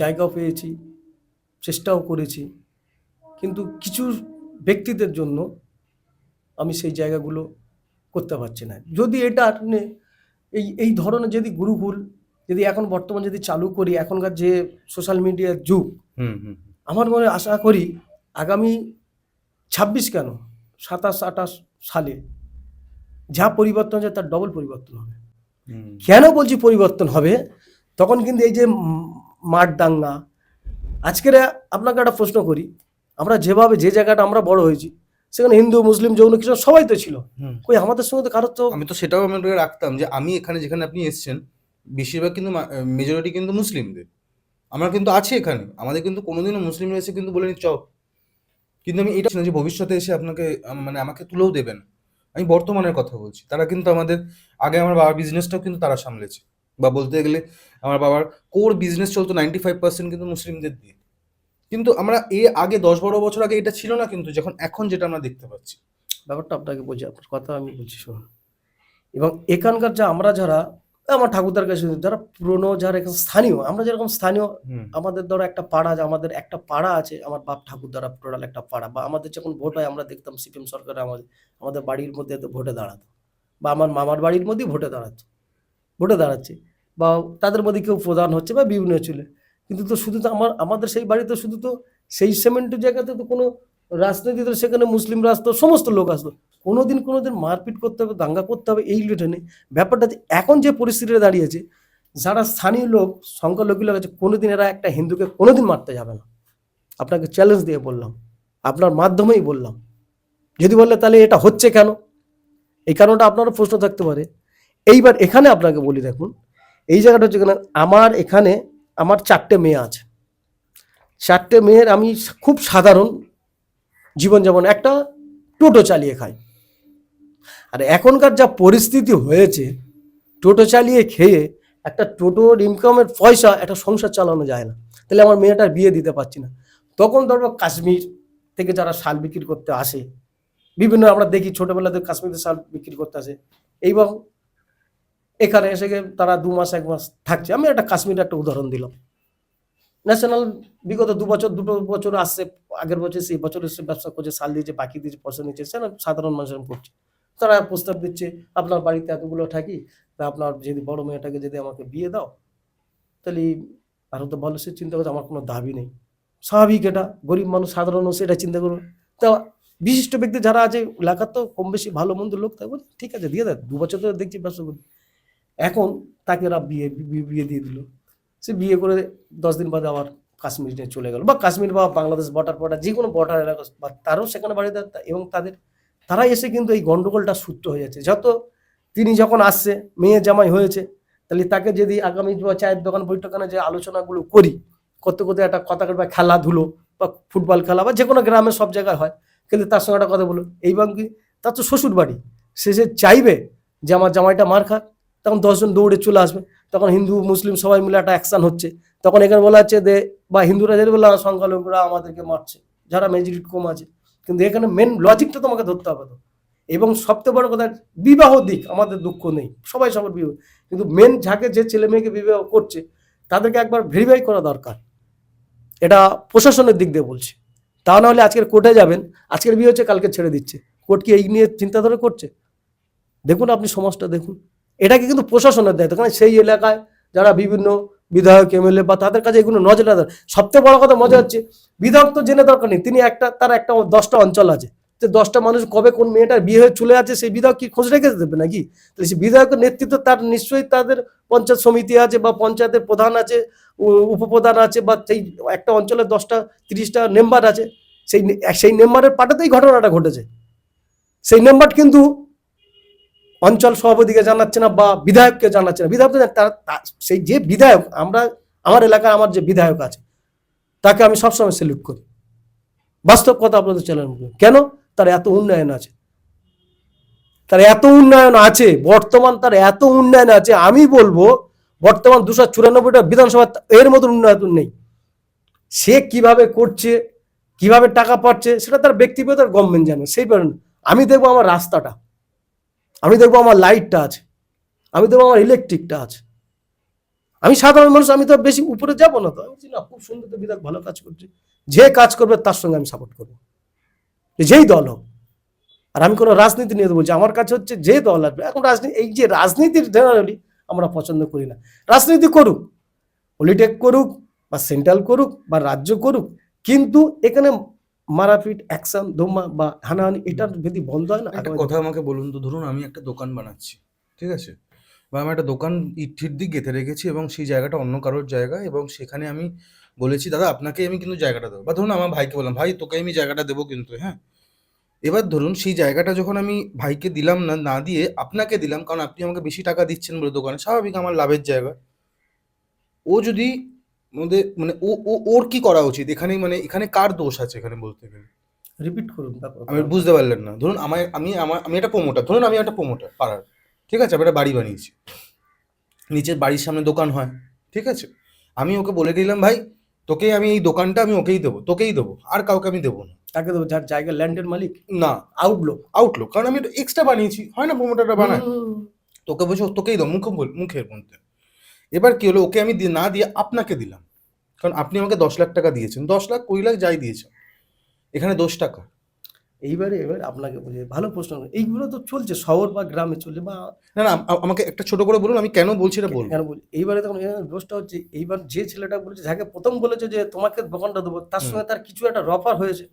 জায়গাও পেয়েছি, চেষ্টাও করেছি, কিন্তু কিছু ব্যক্তিদের জন্য আমি সেই জায়গাগুলো করতে পারছি না। যদি এটা আপনি এই ধরনের যদি গুরুকুল যদি এখন বর্তমান যদি চালু করি, এখনকার যে সোশ্যাল মিডিয়ার যুগ, হুম হুম আমার মনে আশা করি আগামী 26 কেন 27-28 সালে যা পরিবর্তন হচ্ছে তার ডবল পরিবর্তন হবে। হুম কেন বলছি পরিবর্তন হবে? তখন কিন্তু এই যে মাঠ দাঙ্গা, আজকের আপনাকে একটা প্রশ্ন করি, আমরা যেভাবে যে জায়গাটা আমরা বড় হয়েছি সেখানে হিন্দু মুসলিম যৌন কিছু সবাই তো ছিল, হুম। কই আমাদের সঙ্গে তো কারোর তো আমি তো সেটাও আমি আপনাকে রাখতাম যে আমি এখানে যেখানে আপনি এসছেন বেশিরভাগ কিন্তু মেজরিটি কিন্তু মুসলিমদের। আমরা কিন্তু আছি এখানে, আমাদের কিন্তু কোনোদিনও মুসলিমরা এসে কিন্তু বলেনি চ। কিন্তু আমি এটা না যে ভবিষ্যতে এসে আপনাকে মানে আমাকে তুলেও দেবেন। আমি বর্তমানের কথা বলছি। তারা কিন্তু আমাদের আগে আমার বাবার বিজনেসটাও কিন্তু তারা সামলেছে, বা বলতে গেলে আমার বাবার কোর বিজনেস চলতো 95% কিন্তু মুসলিমদের দিয়ে। কিন্তু আমরা আগে 10-12 বছর আগে এটা ছিল না, কিন্তু যখন এখন যেটা আমরা দেখতে পাচ্ছি। ব্যাপারটা আপনাকে বলছি, আপনার কথা আমি বলছি শুনুন। এবং এখানকার যা আমরা যারা আমার ঠাকুরদার কাছে যারা পুরনো, যারা এখানে স্থানীয়, আমরা যেরকম স্থানীয়, হুম আমাদের ধরো একটা পাড়া, আমাদের একটা পাড়া আছে, আমার বাপ ঠাকুরদারা টোটাল একটা পাড়া, বা আমাদের যখন ভোট হয় আমরা দেখতাম সিপিএম সরকার আমাদের বাড়ির মধ্যে তো ভোটে দাঁড়াতো, বা আমার মামার বাড়ির মধ্যেই ভোটে দাঁড়াচ্ছে, বা তাদের মধ্যে কেউ প্রধান হচ্ছে বা বিভিন্ন ছেলে। কিন্তু তো শুধু তো আমাদের সেই বাড়িতে শুধু তো সেই সেমেন্টের জায়গাতে তো কোনো রাজনীতি, তো সেখানে মুসলিমরা আসতো, সমস্ত লোক আসতো, কোনোদিন মারপিট করতে হবে, দাঙ্গা করতে হবে এই লেটে নেই। ব্যাপারটা যে এখন যে পরিস্থিতিতে দাঁড়িয়েছে, যারা স্থানীয় লোক, সংখ্যালঘু লোক আছে, কোনোদিন এরা একটা হিন্দুকে কোনোদিন মারতে যাবে না। আপনাকে চ্যালেঞ্জ দিয়ে বললাম, আপনার মাধ্যমেই বললাম। যদি বললে তাহলে এটা হচ্ছে কেন, এই কারণটা আপনারও প্রশ্ন থাকতে পারে। এইবার এখানে আপনাকে বলি, দেখুন এই জায়গাটা হচ্ছে কেন, এখানে আমার 4টে মেয়ে আছে, 4টে মেয়ের আমি খুব সাধারণ জীবনযাপন, একটা টোটো চালিয়ে খাই। আর এখনকার যা পরিস্থিতি হয়েছে, টোটো চালিয়ে খেয়ে একটা টোটোর ইনকামের পয়সা একটা সংসার চালানো যায় না, তাহলে আমার মেয়েটার বিয়ে দিতে পারছি না। তখন ধরো কাশ্মীর থেকে যারা শাল বিক্রি করতে আসে, বিভিন্ন আমরা দেখি ছোটবেলাতে কাশ্মীরে শাল বিক্রি করতে আসে, এবং এখানে এসে গিয়ে তারা 2 মাস 1 মাস থাকছে। আমি একটা কাশ্মীরের একটা উদাহরণ দিলাম। ন্যাশনাল বিগত 2 বছর আসছে, আগের বছর সেই বছর এসে ব্যবসা করছে, সাল দিয়েছে, বাকি দিয়েছে, পয়সা নিচ্ছে, সেটা সাধারণ মানুষের করছে। তারা প্রস্তাব দিচ্ছে, আপনার বাড়িতে এতগুলো থাকি, তা আপনার যদি বড় মেয়েটাকে যদি আমাকে বিয়ে দাও, তাহলে আরো তো ভালো। সে চিন্তা করছে আমার কোনো দাবি নেই, স্বাভাবিক, এটা গরিব মানুষ, সাধারণ মানুষ, এটা চিন্তা করবে। তা বিশিষ্ট ব্যক্তি যারা আছে এলাকার, তো কম বেশি ভালো মন্দ লোক, তাই বলছে ঠিক আছে দিয়ে দেয়, 2 বছর তো দেখছি ব্যবসা করছি। এখন তাকে এরা বিয়ে দিয়ে দিল। সে বিয়ে করে 10 দিন বাদে আবার কাশ্মীর নিয়ে চলে গেল, বা কাশ্মীর বা বাংলাদেশ বর্ডার যে কোনো বর্ডার এলাকা, বা তারও সেখানে বাড়িতে, এবং তারা এসে কিন্তু এই গন্ডগোলটা সূত্র হয়ে যাচ্ছে। তিনি যখন আসছে, মেয়ে জামাই হয়েছে, তাহলে তাকে যদি আগামী চায়ের দোকান বৈঠকানে যে আলোচনাগুলো করি, করতে করতে একটা কথা বা খেলাধুলো বা ফুটবল খেলা বা যে কোনো গ্রামে সব জায়গায় হয়, কিন্তু তার সঙ্গে একটা কথা বলো, এইবার কি তার তো শ্বশুর বাড়ি, সে চাইবে যে আমার জামাইটা মার খাক, তখন 10 জন দৌড়ে চলে আসবে, তখন হিন্দু মুসলিম সবাই মিলে একটা অ্যাকশন হচ্ছে, তখন এখানে বলা হচ্ছে যে, বা হিন্দুরা যদি বলে সংখ্যালঘুরা আমাদেরকে মারছে, যারা মেজরিটি কম আছে। কিন্তু এখানে মেন লজিকটা তোমাকে ধরতে হবে তো। এবং সবচেয়ে বড় কথা, বিবাহ দিক আমাদের দুঃখ নেই, সবাই সবার বিবাহ, কিন্তু মেন যাকে যে ছেলে মেয়েকে বিবাহ করছে তাদেরকে একবার ভেরিফাই করা দরকার। এটা প্রশাসনের দিক দিয়ে বলছি। তা না হলে আজকের কোর্টে যাবেন, আজকের বিয়ে হচ্ছে কালকে ছেড়ে দিচ্ছে, কোর্ট কি এই নিয়ে চিন্তাধারা করছে? দেখুন আপনি সমাজটা দেখুন, এটাকে কিন্তু প্রশাসনের দায়িত্ব, কারণ সেই এলাকায় যারা বিভিন্ন বিধায়ক এমএলএ বা তাদের কাছে এগুলো নজর রাখা। সবচেয়ে বড় কথা মজা হচ্ছে, বিধায়ক তো জেনে দরকার নেই, তার একটা 10টা অঞ্চল আছে, যে 10টা মানুষ কবে কোন মেয়েটার বিয়ে হয়ে চলে আছে সেই বিধায়ক কি খোঁজ রেখে দেবে নাকি? তাহলে সেই বিধায়কের নেতৃত্ব তার নিশ্চয়ই তাদের পঞ্চায়েত সমিতি আছে বা পঞ্চায়েতের প্রধান আছে, উপপ্রধান আছে, বা সেই একটা অঞ্চলে 10টা 30টা মেম্বার আছে, সেই মেম্বারের পাঠাতেই ঘটনাটা ঘটেছে। সেই মেম্বার কিন্তু অঞ্চল সভাপতিকে জানাচ্ছে না বা বিধায়ককে জানাচ্ছে না। বিধায়ক সেই যে বিধায়ক, আমার এলাকায় আমার যে বিধায়ক আছে তাকে আমি সবসময় স্যালুট করি। বাস্তব কথা আপনাদের চ্যানেল, কেন? তার এত উন্নয়ন আছে, বর্তমান তার এত উন্নয়ন আছে, আমি বলবো বর্তমান 294টা বিধানসভা এর মতন উন্নয়ন নেই। সে কিভাবে করছে, কিভাবে টাকা পাচ্ছে, সেটা তার ব্যক্তিগত গভর্নমেন্ট জানে। সেই কারণে আমি দেখবো আমার রাস্তাটা, আমি দেখবো আমার লাইটটা আছে, আমি দেখবো আমার ইলেকট্রিকটা আছে। আমি সাধারণ মানুষ, আমি তো বেশি উপরে যাবো না। তো আমি বলছি না, খুব সুন্দর তো বিধায়ক ভালো কাজ করছে, যে কাজ করবে তার সঙ্গে আমি সাপোর্ট করবো, যেই দল হোক। আর আমি কোনো রাজনীতি নিয়ে বলছি, আমার কাছে হচ্ছে যে দল আসবে। এখন রাজনীতি, এই যে রাজনীতির জেনারেলি আমরা পছন্দ করি না। রাজনীতি করুক, পলিটেক করুক বা সেন্ট্রাল করুক বা রাজ্য করুক, কিন্তু এখানে মারাপিট, অ্যাকশন, ধোমা বা হানাহানি, এটা যদি বন্ধ হয় না। একটা কথা আমাকে বলুন তো, ধরুন আমি একটা দোকান বানাচ্ছি, ঠিক আছে, বা আমি একটা দোকান ইট দিয়ে গেঁথে রেখেছি এবং সেই জায়গাটা অন্য কারোর জায়গা, এবং সেখানে আমি বলেছি দাদা আপনাকে আমি কিন্তু জায়গাটা দেবো, বা ধরুন আমার ভাইকে বললাম ভাই তোকে আমি জায়গাটা দেবো কিন্তু, হ্যাঁ। এবার ধরুন সেই জায়গাটা যখন আমি ভাইকে দিলাম না, না দিয়ে আপনাকে দিলাম, কারণ আপনি আমাকে বেশি টাকা দিচ্ছেন বলে দোকানে, স্বাভাবিক আমার লাভের জায়গা। ও যদি মধ্যে মানে ওর কি করা উচিত এখানে, মানে এখানে কার দোষ আছে এখানে বলতে গেলে? রিপিট করুন। আমি বুঝতে পারলেন না। ধরুন আমি একটা প্রমোটার, ধরুন আমি একটা প্রমোটার পাড়ার, ঠিক আছে, আমি একটা বাড়ি বানিয়েছি, নিচের বাড়ির সামনে দোকান হয়, ঠিক আছে, আমি ওকে বলে দিলাম ভাই তোকে আমি এই দোকানটা আমি তোকেই দেবো, আর কাউকে আমি দেবো না। তাকে দেবো যার জায়গা, ল্যান্ডের মালিক না, আউটলোক, কারণ আমি এক্সট্রা বানিয়েছি, হয় না প্রমোটাররা বানায়, তোকে বলছো তোকেই দাও, মুখের মধ্যে। এবার কি হলো, ওকে আমি না দিয়ে আপনাকে দিলাম, কারণ আপনি আমাকে 10 লাখ টাকা দিয়েছেন, 10 লাখ 20 লাখ যাই দিয়েছেন, এখানে 10 টাকা। এবার আপনাকে বলি, ভালো প্রশ্ন। এইগুলো তো চলছে শহর বা গ্রামে চলছে, বা না না, আমাকে একটা ছোট করে বলুন, আমি কেন বলছি এটা বলবো। কেন বলি, এইবারে তখন এখানে দোষটা হচ্ছে, এইবার যে ছেলেটা বলেছে, যাকে প্রথম বলেছে যে তোমাকে দোকানটা দেবো, তার সঙ্গে তার কিছু একটা রফার হয়েছে,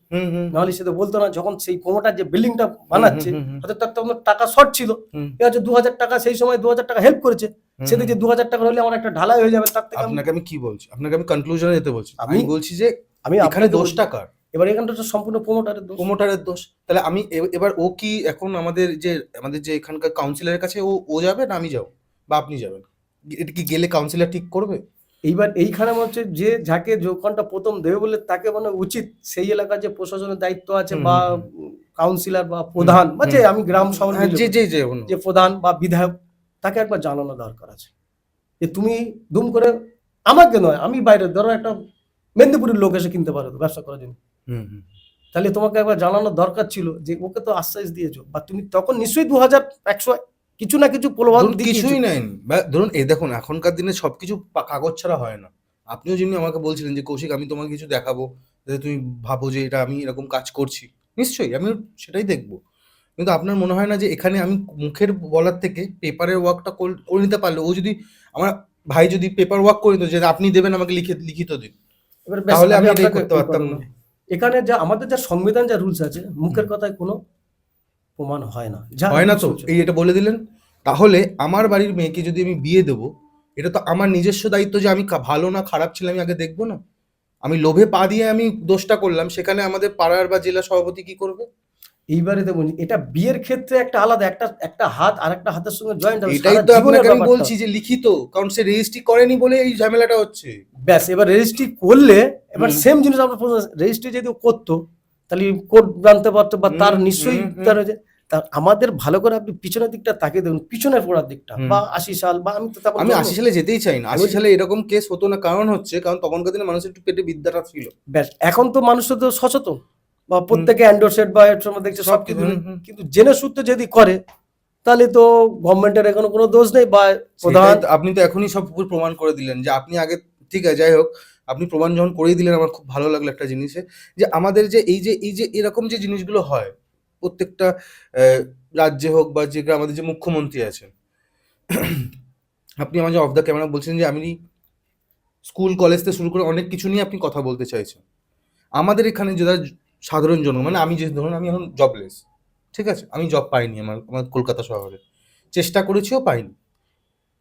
নাহলে সে তো বলতো না। যখন সেই প্রমোটার যে বিল্ডিংটা বানাচ্ছে, হয়তো তার তখন টাকা শর্ট ছিল, ঠিক আছে, 2000 টাকা সেই সময় 2000 টাকা হেল্প করেছে, সে দেখছে 2000 টাকা হলে আমার একটা ঢালাই হয়ে যাবে, তার থেকে আপনাকে আমি কি বলছি, আপনাকে আমি কনক্লুশনে যেতে বলছি, আমি আমি- বলছি যে আমি এখানে আপনাকে 10 টাকার, এবার এখানটা তো সম্পূর্ণ প্রমোটারের দোষ। তাহলে আমি এবার ও কি এখন আমাদের যে এখানকার কাউন্সিলরের কাছে ও যাবে, না আমি যাবো, বা আপনি যাবেন? এটা কি গেলে কাউন্সিলর ঠিক করবে? এইবার এইখানে হচ্ছে যে যাকে দোকানটা প্রথম দেবে বলে তাকে মানে উচিত, সেই এলাকার যে প্রশাসনের দায়িত্ব আছে বা কাউন্সিলর বা প্রধান বা যে আমি গ্রাম সভা হ্যাঁ, যে প্রধান বা বিধায়ক, তাকে একবার জানানো দরকার আছে যে তুমি দুম করে, আমাকে নয়, আমি বাইরে, ধরো একটা মেদিনীপুরের লোক এসে কিনতে পারে তো ব্যবসা করার জন্য, তাহলে তোমাকে একবার জানানোর দরকার ছিল যে ওকে তো আশ্বাস দিয়েছো, বা তুমি তখন নিশ্চয়ই 2100 কিছু না কিছু প্রলোভন ধরুন কিছুই নেয়নি, বা ধরুন এই দেখুন এখনকার দিনে সবকিছু কাগজ ছাড়া হয় না। আপনিও যেমনি আমাকে বলছিলেন যে কৌশিক আমি তোমাকে কিছু দেখাবো, যাতে তুমি ভাবো যে এটা আমি এরকম কাজ করছি, নিশ্চয়ই আমি সেটাই দেখবো। কিন্তু আপনার মনে হয় না যে এখানে আমি মুখের বলার থেকে পেপারের ওয়ার্কটা করে নিতে পারলে, ও যদি আমার ভাই যদি পেপার ওয়ার্ক করে নিত যে আপনি দেবেন আমাকে লিখিত দিন, এবার তাহলে আমি এটাই আপনাকে করতে পারতাম না। এখানে যা আমাদের যা সংবিধান, যা রুলস আছে, মুখের কথায় কোনো প্রমাণ হয় না, যা হয় না তো, rules হচ্ছে। এই এটা বলে দিলেন। তাহলে আমার বাড়ির মেয়েকে যদি আমি বিয়ে দেবো, এটা তো আমার নিজস্ব দায়িত্ব যে আমি ভালো না খারাপ ছেলে আমি আগে দেখবো না। আমি লোভে পা দিয়ে আমি দোষটা করলাম, সেখানে আমাদের পাড়ার বা জেলা সভাপতি কি করবে? এইবারে দেখুন, এটা বিয়ের ক্ষেত্রে একটা আলাদা, একটা হাত আর একটা হাতের সঙ্গে জয়েন্ট হবে, এটাই সারা তো জীবনের আপনাকে আমি ব্যাপারটা। বলছি যে লিখিত, কারণ সে রেজিস্ট্রি করেনি বলে এই ঝামেলাটা হচ্ছে। ব্যাস, এবার রেজিস্ট্রি করলে এবার সেম জিনিস আমরা রেজিস্ট্রি যদি করতো, তাহলে কোড জানতে পারতো, বা তার নিশ্চয়ই তার আমাদের ভালো করে আপনি পিছনের দিকটা তাকিয়ে দেখুন, পিছনের পড়ার দিকটা, বা 80 সাল, বা আমি তো তখন আমি 80 সালে যেতেই চাই না, 80 সালে এরকম কেস হতো না, কারণ তখনকার দিনে মানুষের একটু পেটে বিদ্যাটা ছিল। ব্যাস, এখন তো মানুষ তো সচেতন, বা প্রত্যেকে অ্যান্ড্রয়েড সেট বা এর সময় দেখছে সব কিছু, কিন্তু জেনে সূত্রে যদি করে, তাহলে তো গভর্নমেন্টের এখনো কোনো দোষ নেই, বা প্রধান। আপনি তো এখনই সব প্রমাণ করে দিলেন যে আপনি আগে, ঠিক আছে যাই হোক, আপনি প্রমাণ যখন করেই দিলেন, আমার খুব ভালো লাগলো একটা জিনিসে, যে আমাদের যে এই যে এরকম যে জিনিসগুলো হয় প্রত্যেকটা রাজ্যে হোক বা যে আমাদের যে মুখ্যমন্ত্রী আছেন, আপনি আমাকে অফ দ্য ক্যামেরা বলছেন যে আমি স্কুল কলেজ থেকে শুরু করে অনেক কিছু নিয়ে আপনি কথা বলতে চাইছেন। আমাদের এখানে যারা সাধারণ জন, মানে আমি যে ধরুন আমি এখন জবলেস, ঠিক আছে, আমি জব পাইনি আমার আমার কলকাতা শহরে, চেষ্টা করেছিও পাইনি।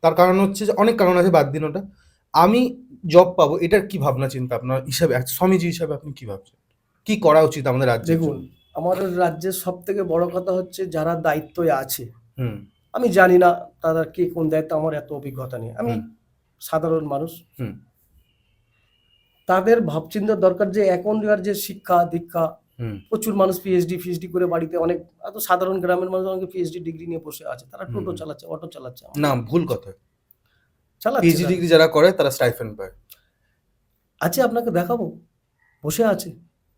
তার কারণ হচ্ছে যে অনেক কারণ আছে, বাদ দিন ওটা। আমি জব পাবো, এটার কি ভাবনা চিন্তা আপনার হিসাবে, স্বামীজি হিসাবে আপনি কি ভাবছেন, কি করা উচিত আমাদের রাজ্যের দেখুন, জন্য? আমাদের রাজ্যের সব থেকে বড় কথা হচ্ছে যারা দায়িত্বে আছে, হুম আমি জানি না তারা কে কোন দায়িত্ব, আমার এত অভিজ্ঞতা নেই, আমি হুম সাধারণ মানুষ। হুম তাদের ভাবচিন্তার দরকার যে এখনকার যে শিক্ষা দীক্ষা, হুম প্রচুর মানুষ পিএইচডি করে বাড়িতে, অনেক এত সাধারণ গ্রামের মানুষ অনেকে পিএইচডি ডিগ্রি নিয়ে বসে আছে, তারা হুম টোটো হুম। চালাচ্ছে, অটো চালাচ্ছে, না, ভুল কথা। চালাচ্ছে পিএইচডি তারা। ডিগ্রি যারা করে তারা স্টাইফেন্ড পায়। আছে, আপনাকে দেখাবো, বসে আছে,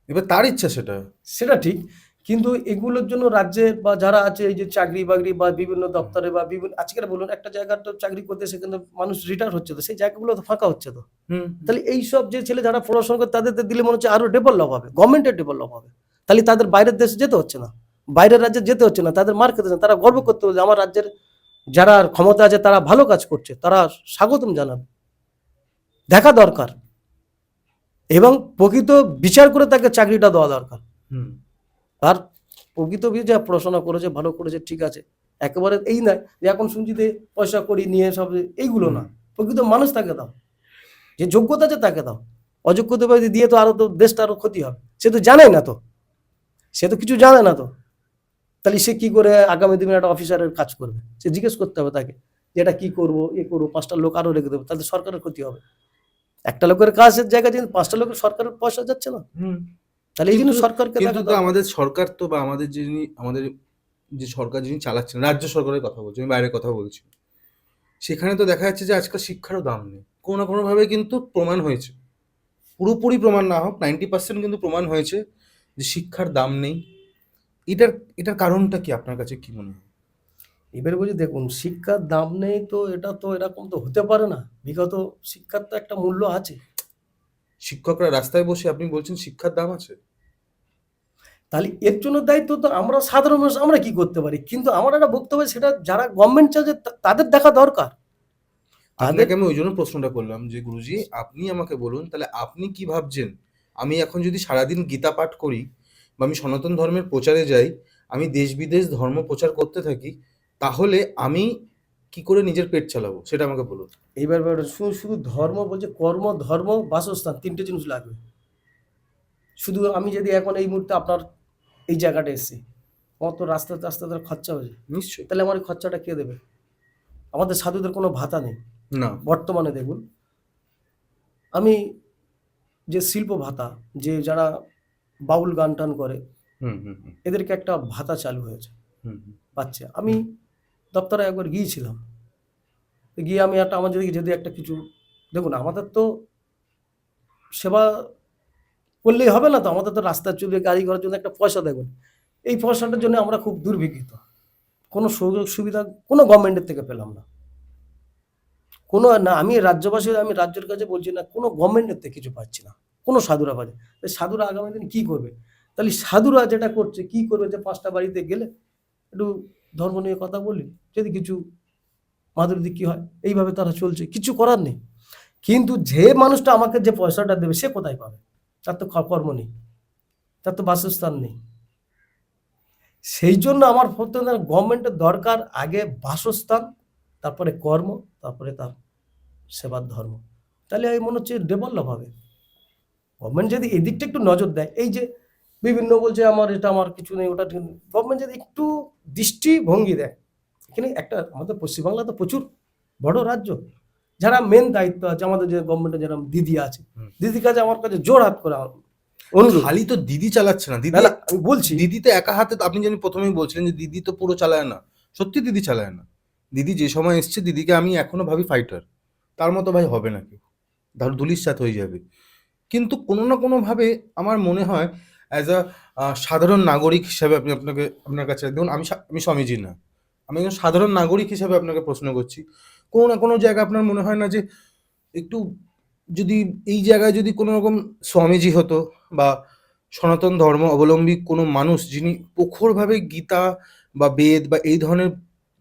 এবার তার ইচ্ছা সেটা। সেটা ঠিক। কিন্তু এগুলোর জন্য রাজ্যের বা যারা আছে, এই যে চাকরি বাকরি বা বিভিন্ন হুম দপ্তরে বা বিভিন্ন, আজকের বলুন একটা জায়গার তো চাকরি করতে সেখানে মানুষ রিটায়ার হচ্ছে, তো সেই জায়গাগুলো তো ফাঁকা হচ্ছে তো। হুম তাহলে এইসব যে ছেলে যারা পড়াশোনা করে তাদের দিলে মনে হচ্ছে আরো ডেভেলপ হবে, গভর্নমেন্টের ডেভেলপ হবে। তাহলে তাদের বাইরের দেশে যেতে হচ্ছে না, বাইরের রাজ্যে যেতে হচ্ছে না, তাদের মার খেতে হচ্ছে না। তারা গর্ব করতে হবে যে আমার রাজ্যের যারা ক্ষমতা আছে তারা ভালো কাজ করছে, তারা স্বাগতম জানাবে, দেখা দরকার, এবং প্রকৃত বিচার করে তাকে চাকরিটা দেওয়া দরকার। হুম আর প্রকৃত যা পড়াশোনা করেছে, ভালো করেছে, ঠিক আছে, একেবারে এই নয় যে এখন শুনছি যে পয়সা করি নিয়ে সব, এইগুলো না। প্রকৃত মানুষ তাকে দাও, যে যোগ্যতা আছে তাকে দাও। অযোগ্যতা দিয়ে তো আরো, তো দেশটা আরো ক্ষতি হবে। সে তো জানে না, তো সে তো কিছু জানে না, তো তাহলে সে কি করে আগামী দিনে একটা অফিসারের কাজ করবে? সে জিজ্ঞেস করতে হবে তাকে যে এটা কি করবো, এ করবো, 5টা লোক আরো রেখে দেবো, তাহলে সরকারের ক্ষতি হবে। একটা লোকের কাজের জায়গায় যদি 5টা লোকের সরকারের পয়সা যাচ্ছে না, হুম। তাহলে এই জন্য কিন্তু সরকারকে কিন্তু দেখা তো দরকার। আমাদের সরকার তো, বা আমাদের যিনি, আমাদের যে সরকার যিনি চালাচ্ছেন, রাজ্য সরকারের কথা বলছি, আমি বাইরের কথা বলছি, সেখানে তো দেখা যাচ্ছে যে আজকাল শিক্ষারও দাম নেই। কোনো না কোনোভাবে কিন্তু প্রমাণ হয়েছে, পুরোপুরি প্রমাণ না হোক, 90% কিন্তু প্রমাণ হয়েছে যে শিক্ষার দাম নেই। এটার এটার কারণটা কি আপনার কাছে কি মনে হয়? এবারে বলছি, দেখুন, শিক্ষার দাম নেই তো এটা তো এরকম তো হতে পারে না। বিগত শিক্ষার তো একটা মূল্য আছে। শিক্ষকরা রাস্তায় বসে আপনি বলছেন শিক্ষার দাম আছে? তাহলে এর জন্য দায়িত্ব তো আমরা সাধারণ মানুষ, আমরা কি করতে পারি? কিন্তু আমার একটা বক্তব্য, সেটা যারা গভর্নমেন্ট চার্জে তাদের দেখা দরকার, তাদের। আপনাকে আমি ওই জন্য প্রশ্নটা করলাম যে গুরুজি, আপনি আমাকে বলুন তাহলে আপনি কি ভাবছেন, আমি এখন যদি সারাদিন গীতা পাঠ করি বা আমি সনাতন ধর্মের প্রচারে যাই, আমি দেশ বিদেশ ধর্ম প্রচার করতে থাকি, তাহলে আমি কি করে নিজের পেট চালাবো সেটা আমাকে বলুন। এইবার শুধু শুধু ধর্ম বলছে, কর্ম, ধর্ম, বাসস্থান, 3টে জিনিস লাগবে। শুধু আমি যদি এখন এই মুহূর্তে আপনার এই জায়গাটা এসেছি, আমার তো রাস্তাতে রাস্তাতে খরচা হয়েছে, নিশ্চয়ই। তাহলে আমার এই খরচাটা কে দেবে? আমাদের সাধুদের কোনো ভাতা নেই না। বর্তমানে। দেখুন, আমি যে শিল্প ভাতা, যে যারা বাউল গান টান করে, হুম হুম হুম এদেরকে একটা ভাতা চালু হয়েছে, হুম হুম পাচ্ছে। আমি দপ্তরে একবার গিয়েছিলাম, তো গিয়ে আমি একটা, আমার যদি একটা কিছু, দেখুন আমাদের তো সেবা করলেই হবে না, তো আমাদের তো রাস্তা চলবে, গাড়ি করার জন্য একটা পয়সা দেখুন। এই পয়সাটার জন্য আমরা খুব দুর্ভিক্ষিত, কোনো সুযোগ সুবিধা কোনো গভর্নমেন্টের থেকে পেলাম না, কোনো না। আমি রাজ্যবাসী, আমি রাজ্যের কাছে বলছি না, কোনো গভর্নমেন্টের থেকে কিছু পাচ্ছি না, কোনো সাধুরা পাচ্ছে। সাধুরা আগামী দিন কি করবে? তাহলে সাধুরা যেটা করছে কি করবে, যে 5টা বাড়িতে গেলে একটু ধর্ম নিয়ে কথা বলি, যদি কিছু মাধুরী কি হয়, এইভাবে তারা চলছে, কিছু করার নেই। কিন্তু যে মানুষটা আমাকে যে পয়সাটা দেবে সে কোথায় পাবে? তার তো কর্ম নেই, তার তো বাসস্থান নেই। সেই জন্য আমার গভর্নমেন্টের দরকার, আগে বাসস্থান, তারপরে কর্ম, তারপরে তার সেবার ধর্ম। তাহলে এই মনে হচ্ছে ডেভেলপ হবে। গভর্নমেন্ট যদি এদিকটা একটু নজর দেয়, এই যে বিভিন্ন বলছে আমার এটা, আমার কিছু নেই, ওটা ঠিক নেই, গভর্নমেন্ট যদি একটু দৃষ্টিভঙ্গি দেয়। এখানে একটা, আমাদের পশ্চিমবাংলা তো প্রচুর বড় রাজ্য, যারা মেন দায়িত্ব আছে, আমাদের যে গভর্নমেন্টের যারা দিদি আছে, হুম। দিদির কাছে আমার কাছে জোর হাত করে অনুরোধ। খালি তো দিদি চালাচ্ছে না, না দিদি, না, আমি বলছি, দিদি তো একা হাতে, আপনি জানি প্রথমেই বলছিলেন যে দিদি তো পুরো চালায় না। সত্যি দিদি চালায় না। দিদি যে সময় এসছে, দিদিকে আমি এখনো ভাবি ফাইটার, তার মতো ভাই হবে না কেউ, ধুলিস্যাৎ হয়ে যাবে। কিন্তু কোনো না কোনোভাবে আমার মনে হয় অ্যাজ আ সাধারণ নাগরিক হিসাবে, আপনার কাছে দেখুন, আমি স্বামীজি না, আমি একজন সাধারণ নাগরিক হিসাবে আপনাকে প্রশ্ন করছি, কোনো না কোনো জায়গায় আপনার মনে হয় না যে একটু, যদি এই জায়গায় যদি কোনো রকম স্বামীজি হতো, বা সনাতন ধর্ম অবলম্বী কোনো মানুষ যিনি প্রখরভাবে গীতা বা বেদ বা এই ধরনের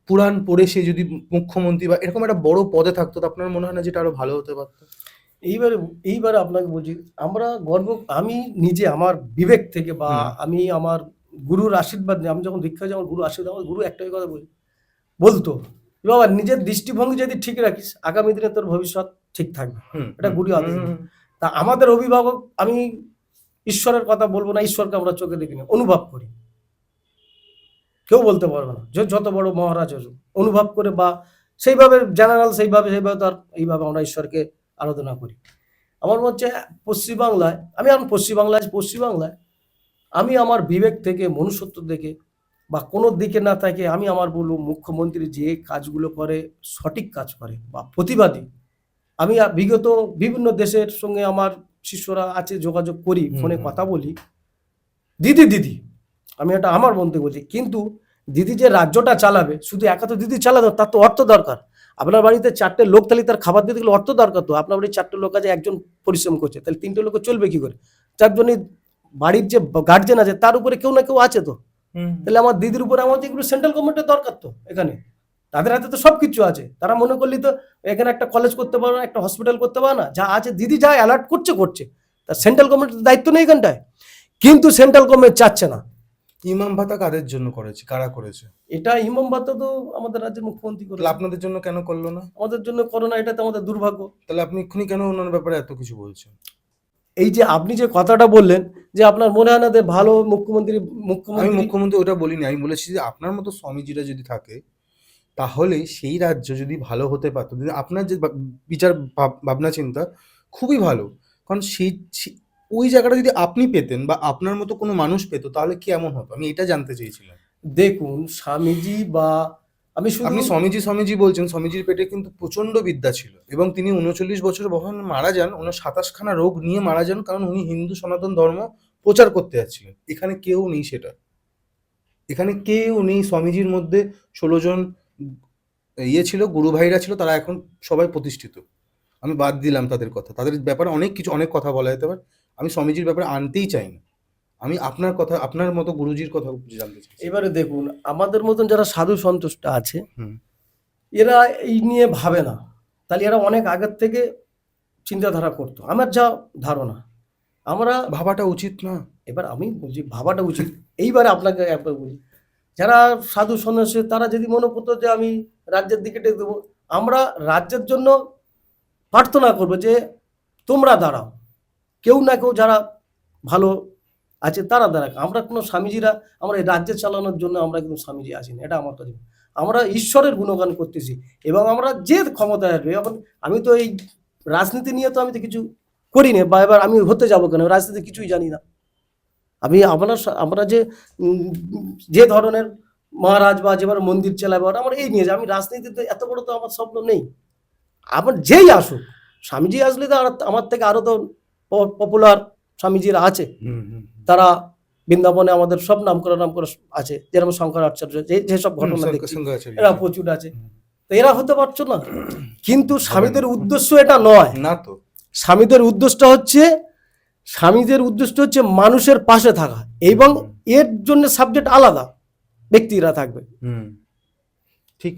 পুরাণ পড়ে সে যদি মুখ্যমন্ত্রী বা এরকম একটা বড় পদে থাকতো, তো আপনার মনে হয় না যেটা আরো ভালো হতে পারতো? এইবারে এইবারে আপনাকে বলছি, আমরা গর্ব, আমি নিজে আমার বিবেক থেকে বা হুম। আমি আমার গুরুর আশীর্বাদ নিয়ে, আমি যখন দীক্ষা, যখন গুরু আশীর্বাদ, আমার গুরু একটাই কথা বলতো, বাবা নিজের দৃষ্টিভঙ্গি যদি ঠিক রাখিস আগামী দিনে তোর ভবিষ্যৎ ঠিক থাকবে। হুম, এটা হুম, গুরু আদেশ হুম, দিত। হুম, তা আমাদের অভিভাবক, আমি ঈশ্বরের কথা বলবো না, ঈশ্বরকে আমরা চোখে দেখি না, অনুভব করি। কেউ বলতে পারবে না যে যত বড় মহারাজ হোক, অনুভব করে বা সেইভাবে জেনারেল, সেইভাবে তার এইভাবে আমরা ঈশ্বরকে আরাধনা করি। আমার মনে হচ্ছে পশ্চিমবাংলায়, আমি এখন পশ্চিমবাংলায় আমি আমার বিবেক থেকে, মনুষ্যত্ব দেখে বা কোনো দিকে না থাকে, আমি আমার বলবো মুখ্যমন্ত্রী যে কাজগুলো করে, সঠিক কাজ করে বা প্রতিবাদী। আমি বিগত বিভিন্ন দেশের সঙ্গে আমার শিষ্যরা আছে, যোগাযোগ করি, হুম, ফোনে হুম, কথা বলি, দিদি আমি এটা আমার মনতে বলছি, কিন্তু দিদি যে রাজ্যটা চালাবে, শুধু একা তো দিদি চালাবে না, তার তো অর্থ দরকার। আপনার বাড়িতে 4টে লোক, তাহলে তার খাবার দিতে গেলে অর্থ দরকার। তো আপনার বাড়ির 4টে লোক আছে, একজন পরিশ্রম করছে, তাহলে 3টে লোকে চলবে কি করে? চারজনই বাড়ির যে গার্জেন আছে তার উপরে কেউ না কেউ আছে। তো হুম। তাহলে আমার দিদির উপরে আমাদের এগুলো সেন্ট্রাল গভর্নমেন্টের দরকার। তো এখানে তাদের হাতে তো সবকিছু আছে, তারা মনে করলি তো এখানে একটা কলেজ করতে পারে না, একটা হসপিটাল করতে পারে না, যা আছে দিদি যা অ্যালার্ট করছে, তা সেন্ট্রাল গভর্নমেন্টের দায়িত্ব নেই এখানটায়, কিন্তু সেন্ট্রাল গভর্নমেন্ট চাচ্ছে না। ইমাম ভাতা কাদের জন্য করেছে, কারা করেছে? এটা ইমাম বাতা তো আমাদের রাজ্যের মুখ্যমন্ত্রী তাহলে করেছে। আপনাদের জন্য কেন করলো না? আমাদের জন্য করোনা, এটা তো আমাদের দুর্ভাগ্য। তাহলে আপনি এক্ষুনি কেন ওনার ব্যাপারে এত কিছু বলছেন? এই যে আপনি যে কথাটা বললেন, যে আপনার মনে হয় না যে ভালো মুখ্যমন্ত্রী আমি মুখ্যমন্ত্রী মুখ্যমন্ত্রী ওটা বলিনি, আমি বলেছি যে আপনার মতো স্বামীজিরা যদি থাকে তাহলে সেই রাজ্য যদি ভালো হতে পারতো, যদি আপনার যে বিচার ভাবনা চিন্তা খুবই ভালো, কারণ ওই জায়গাটা যদি আপনি পেতেন বা আপনার মতো কোনো মানুষ পেতো তাহলে কি এমন হতো, আমি এটা জানতে চেয়েছিলাম। দেখুন স্বামীজি বা আমি শুধু, আপনি স্বামীজি বলছেন, স্বামীজির পেটে কিন্তু প্রচন্ড বিদ্যা ছিল এবং তিনি 39 বছর বয়সে মারা যান, ওনার 27খানা রোগ নিয়ে মারা যান, কারণ উনি হিন্দু সনাতন ধর্ম প্রচার করতে যাচ্ছিলেন। এখানে কেউ নেই সেটা, এখানে কেউ নেই। স্বামীজির মধ্যে 16 জন ছিল, গুরু ভাইরা ছিল, তারা এখন সবাই প্রতিষ্ঠিত। আমি বাদ দিলাম তাদের কথা, তাদের ব্যাপারে অনেক কিছু, অনেক কথা বলা যেতে পারে, আমি স্বামীজির ব্যাপারে আনতেই চাই না। আমি আপনার কথা, আপনার মতো গুরুজির কথা জানতে চাই। এবারে দেখুন আমাদের মতন যারা সাধু সন্তুষ্ট আছে, হুম। এরা এই নিয়ে ভাবে না, তাহলে এরা অনেক আগের থেকে চিন্তাধারা করতো, আমার যা ধারণা। আমরা ভাবাটা উচিত না? এবার আমি বলছি ভাবাটা উচিত। এইবারে আপনাকে একবার বলি, যারা সাধু সন্ন্যাসী তারা যদি মনে করতো যে আমি রাজ্যের দিকে টেক দেবো, আমরা রাজ্যের জন্য প্রার্থনা করবো যে তোমরা দাঁড়াও, কেউ না কেউ যারা ভালো আছে তারা দাঁড়াক। আমরা কোনো স্বামীজিরা, আমরা এই রাজ্য চালানোর জন্য আমরা কিন্তু স্বামীজি আসিনি, এটা আমার কাছে। আমরা ঈশ্বরের গুণগান করতেছি এবং আমরা যে ক্ষমতায় আসবে। এখন আমি তো এই রাজনীতি নিয়ে তো আমি তো কিছু করি না, বা এবার আমি হতে যাবো কেন, রাজনীতি কিছুই জানি না আমি। আমরা যে যে ধরনের মহারাজ বা যেভাবে মন্দির চালাবে, আমার এই নিয়ে যে আমি রাজনীতিতে এত বড় তো আমার স্বপ্ন নেই। আমার যেই আসুক, স্বামীজি আসলে তো আমার থেকে আরো তো পপুলার স্বামীজিরা আছে। হুম, হুম, তারা বৃন্দাবনে আমাদের সব নাম করা আছে, যেরকম শঙ্করাচার্য, যেসব ঘটনা দেখছি শঙ্করাচার্য এরা আছে। প্রচুর আছে। হুম। তো এরা হতে পারছো না, কিন্তু হবে না। স্বামীদের উদ্দেশ্য এটা নয়। না তো। স্বামীদের উদ্দেশ্য হচ্ছে, স্বামীদের উদ্দেশ্য হচ্ছে মানুষের পাশে থাকা, এবং এর জন্য সাবজেক্ট আলাদা ব্যক্তিরা থাকবে। হুম। ঠিক।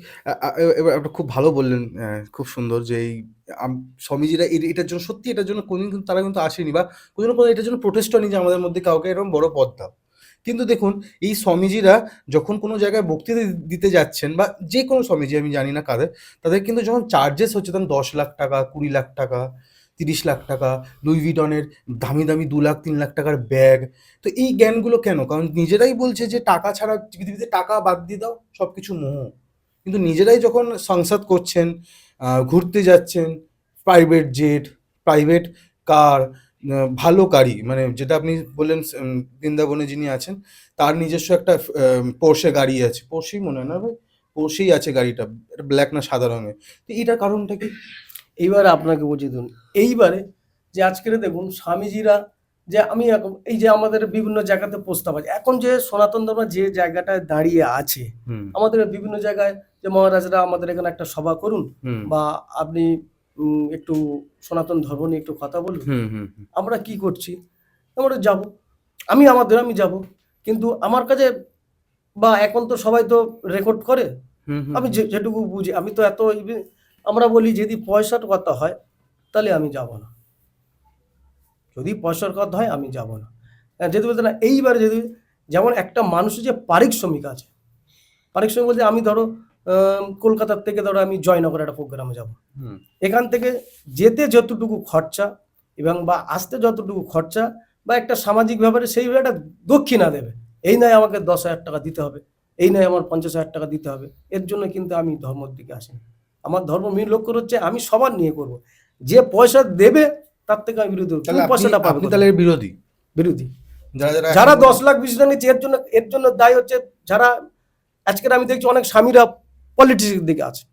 এবার আপনি খুব ভালো বললেন, খুব সুন্দর যে এই স্বামীজিরা এটার জন্য, সত্যি এটার জন্য কোনদিন কিন্তু তারা কিন্তু আসেনি বা কোনোদিনও কোনো এটার জন্য প্রোটেস্টও হয়নি যে আমাদের মধ্যে কাউকে এরকম বড় পদ দাও। কিন্তু দেখুন এই স্বামীজিরা যখন কোনো জায়গায় বক্তৃতা দিতে যাচ্ছেন, বা যে কোনো স্বামীজি, আমি জানি না কাদের, তাদের কিন্তু যখন চার্জেস হচ্ছে তখন 10 লাখ টাকা, 20 লাখ টাকা, 30 লাখ টাকা, লুই ভিটনের দামি দামি 2 লাখ 3 লাখ টাকার ব্যাগ। তো এই জ্ঞানগুলো কেন? কারণ নিজেরাই বলছে যে টাকা ছাড়া পৃথিবীতে, টাকা বাদ দিয়ে দাও, সব কিছু মোহ। কিন্তু নিজেরাই যখন সংসার করছেন, ঘুরতে যাচ্ছেন, প্রাইভেট জেট, প্রাইভেট কার, ভালো গাড়ি, মানে যেটা আপনি বললেন বৃন্দাবনে যিনি আছেন তার নিজস্ব একটা পোর্শে গাড়ি আছে, পোর্শেই মনে হয় না ভাই, পোর্শেই আছে গাড়িটা, ব্ল্যাক না সাদা রঙের। তো এটার কারণটা কি? এইবারে আপনাকে বুঝিয়ে দিন, এইবারে যে আজকের দেখুন স্বামীজিরা, যে আমি এই যে আমাদের বিভিন্ন জায়গাতে প্রস্তাব আছে, এখন যে সনাতন ধর্ম যে জায়গাটায় দাঁড়িয়ে আছে, হুম, আমাদের বিভিন্ন জায়গায় যে মহারাজরা আমাদের এখানে একটা সভা করুন, হুম, বা আপনি একটু সনাতন ধর্ম নিয়ে একটু কথা বলুন। হুম, হুম, হুম, আমরা কি করছি, আমরা যাব, আমি যাব, কিন্তু আমার কাছে, বা এখন তো সবাই তো রেকর্ড করে, হুম, হুম, আমি যেটুকু বুঝি, আমি তো এত আমরা বলি যদি পয়সার কথা হয়, তাহলে আমি যাব না। যদি পয়সার কথা হয় আমি যাব না। যদি বলতে না এইবারে যদি যেমন একটা মানুষের যে পারিশ্রমিক আছে, পারিশ্রমিক বলতে আমি ধরো কলকাতার থেকে ধরো আমি জয়নগর একটা প্রোগ্রামে যাব, হুম। এখান থেকে যেতে যতটুকু খরচা এবং বা আসতে যতটুকু খরচা বা একটা সামাজিক ব্যাপারে সেইভাবে একটা দক্ষিণা দেবে। এই নয় আমাকে 10,000 টাকা দিতে হবে, এই নয় আমার 50,000 টাকা দিতে হবে। এর জন্য কিন্তু আমি ধর্মের দিকে আসি। আমার ধর্ম মেন লক্ষ্য হচ্ছে আমি সবার নিয়ে করব। যে পয়সা দেবে তার থেকে আমি বিরোধী। তুমি তাহলে পয়সাটা পাবে আপনি কোথায়? তাহলে এর বিরোধী। বিরোধী। যারা যারা যারা 10 লাখ 20 লাখ নিচ্ছে এর জন্য দায়ী হচ্ছে যারা আজকের আমি দেখছি অনেক স্বামীরা পলিটিক্সের দিকে আছে।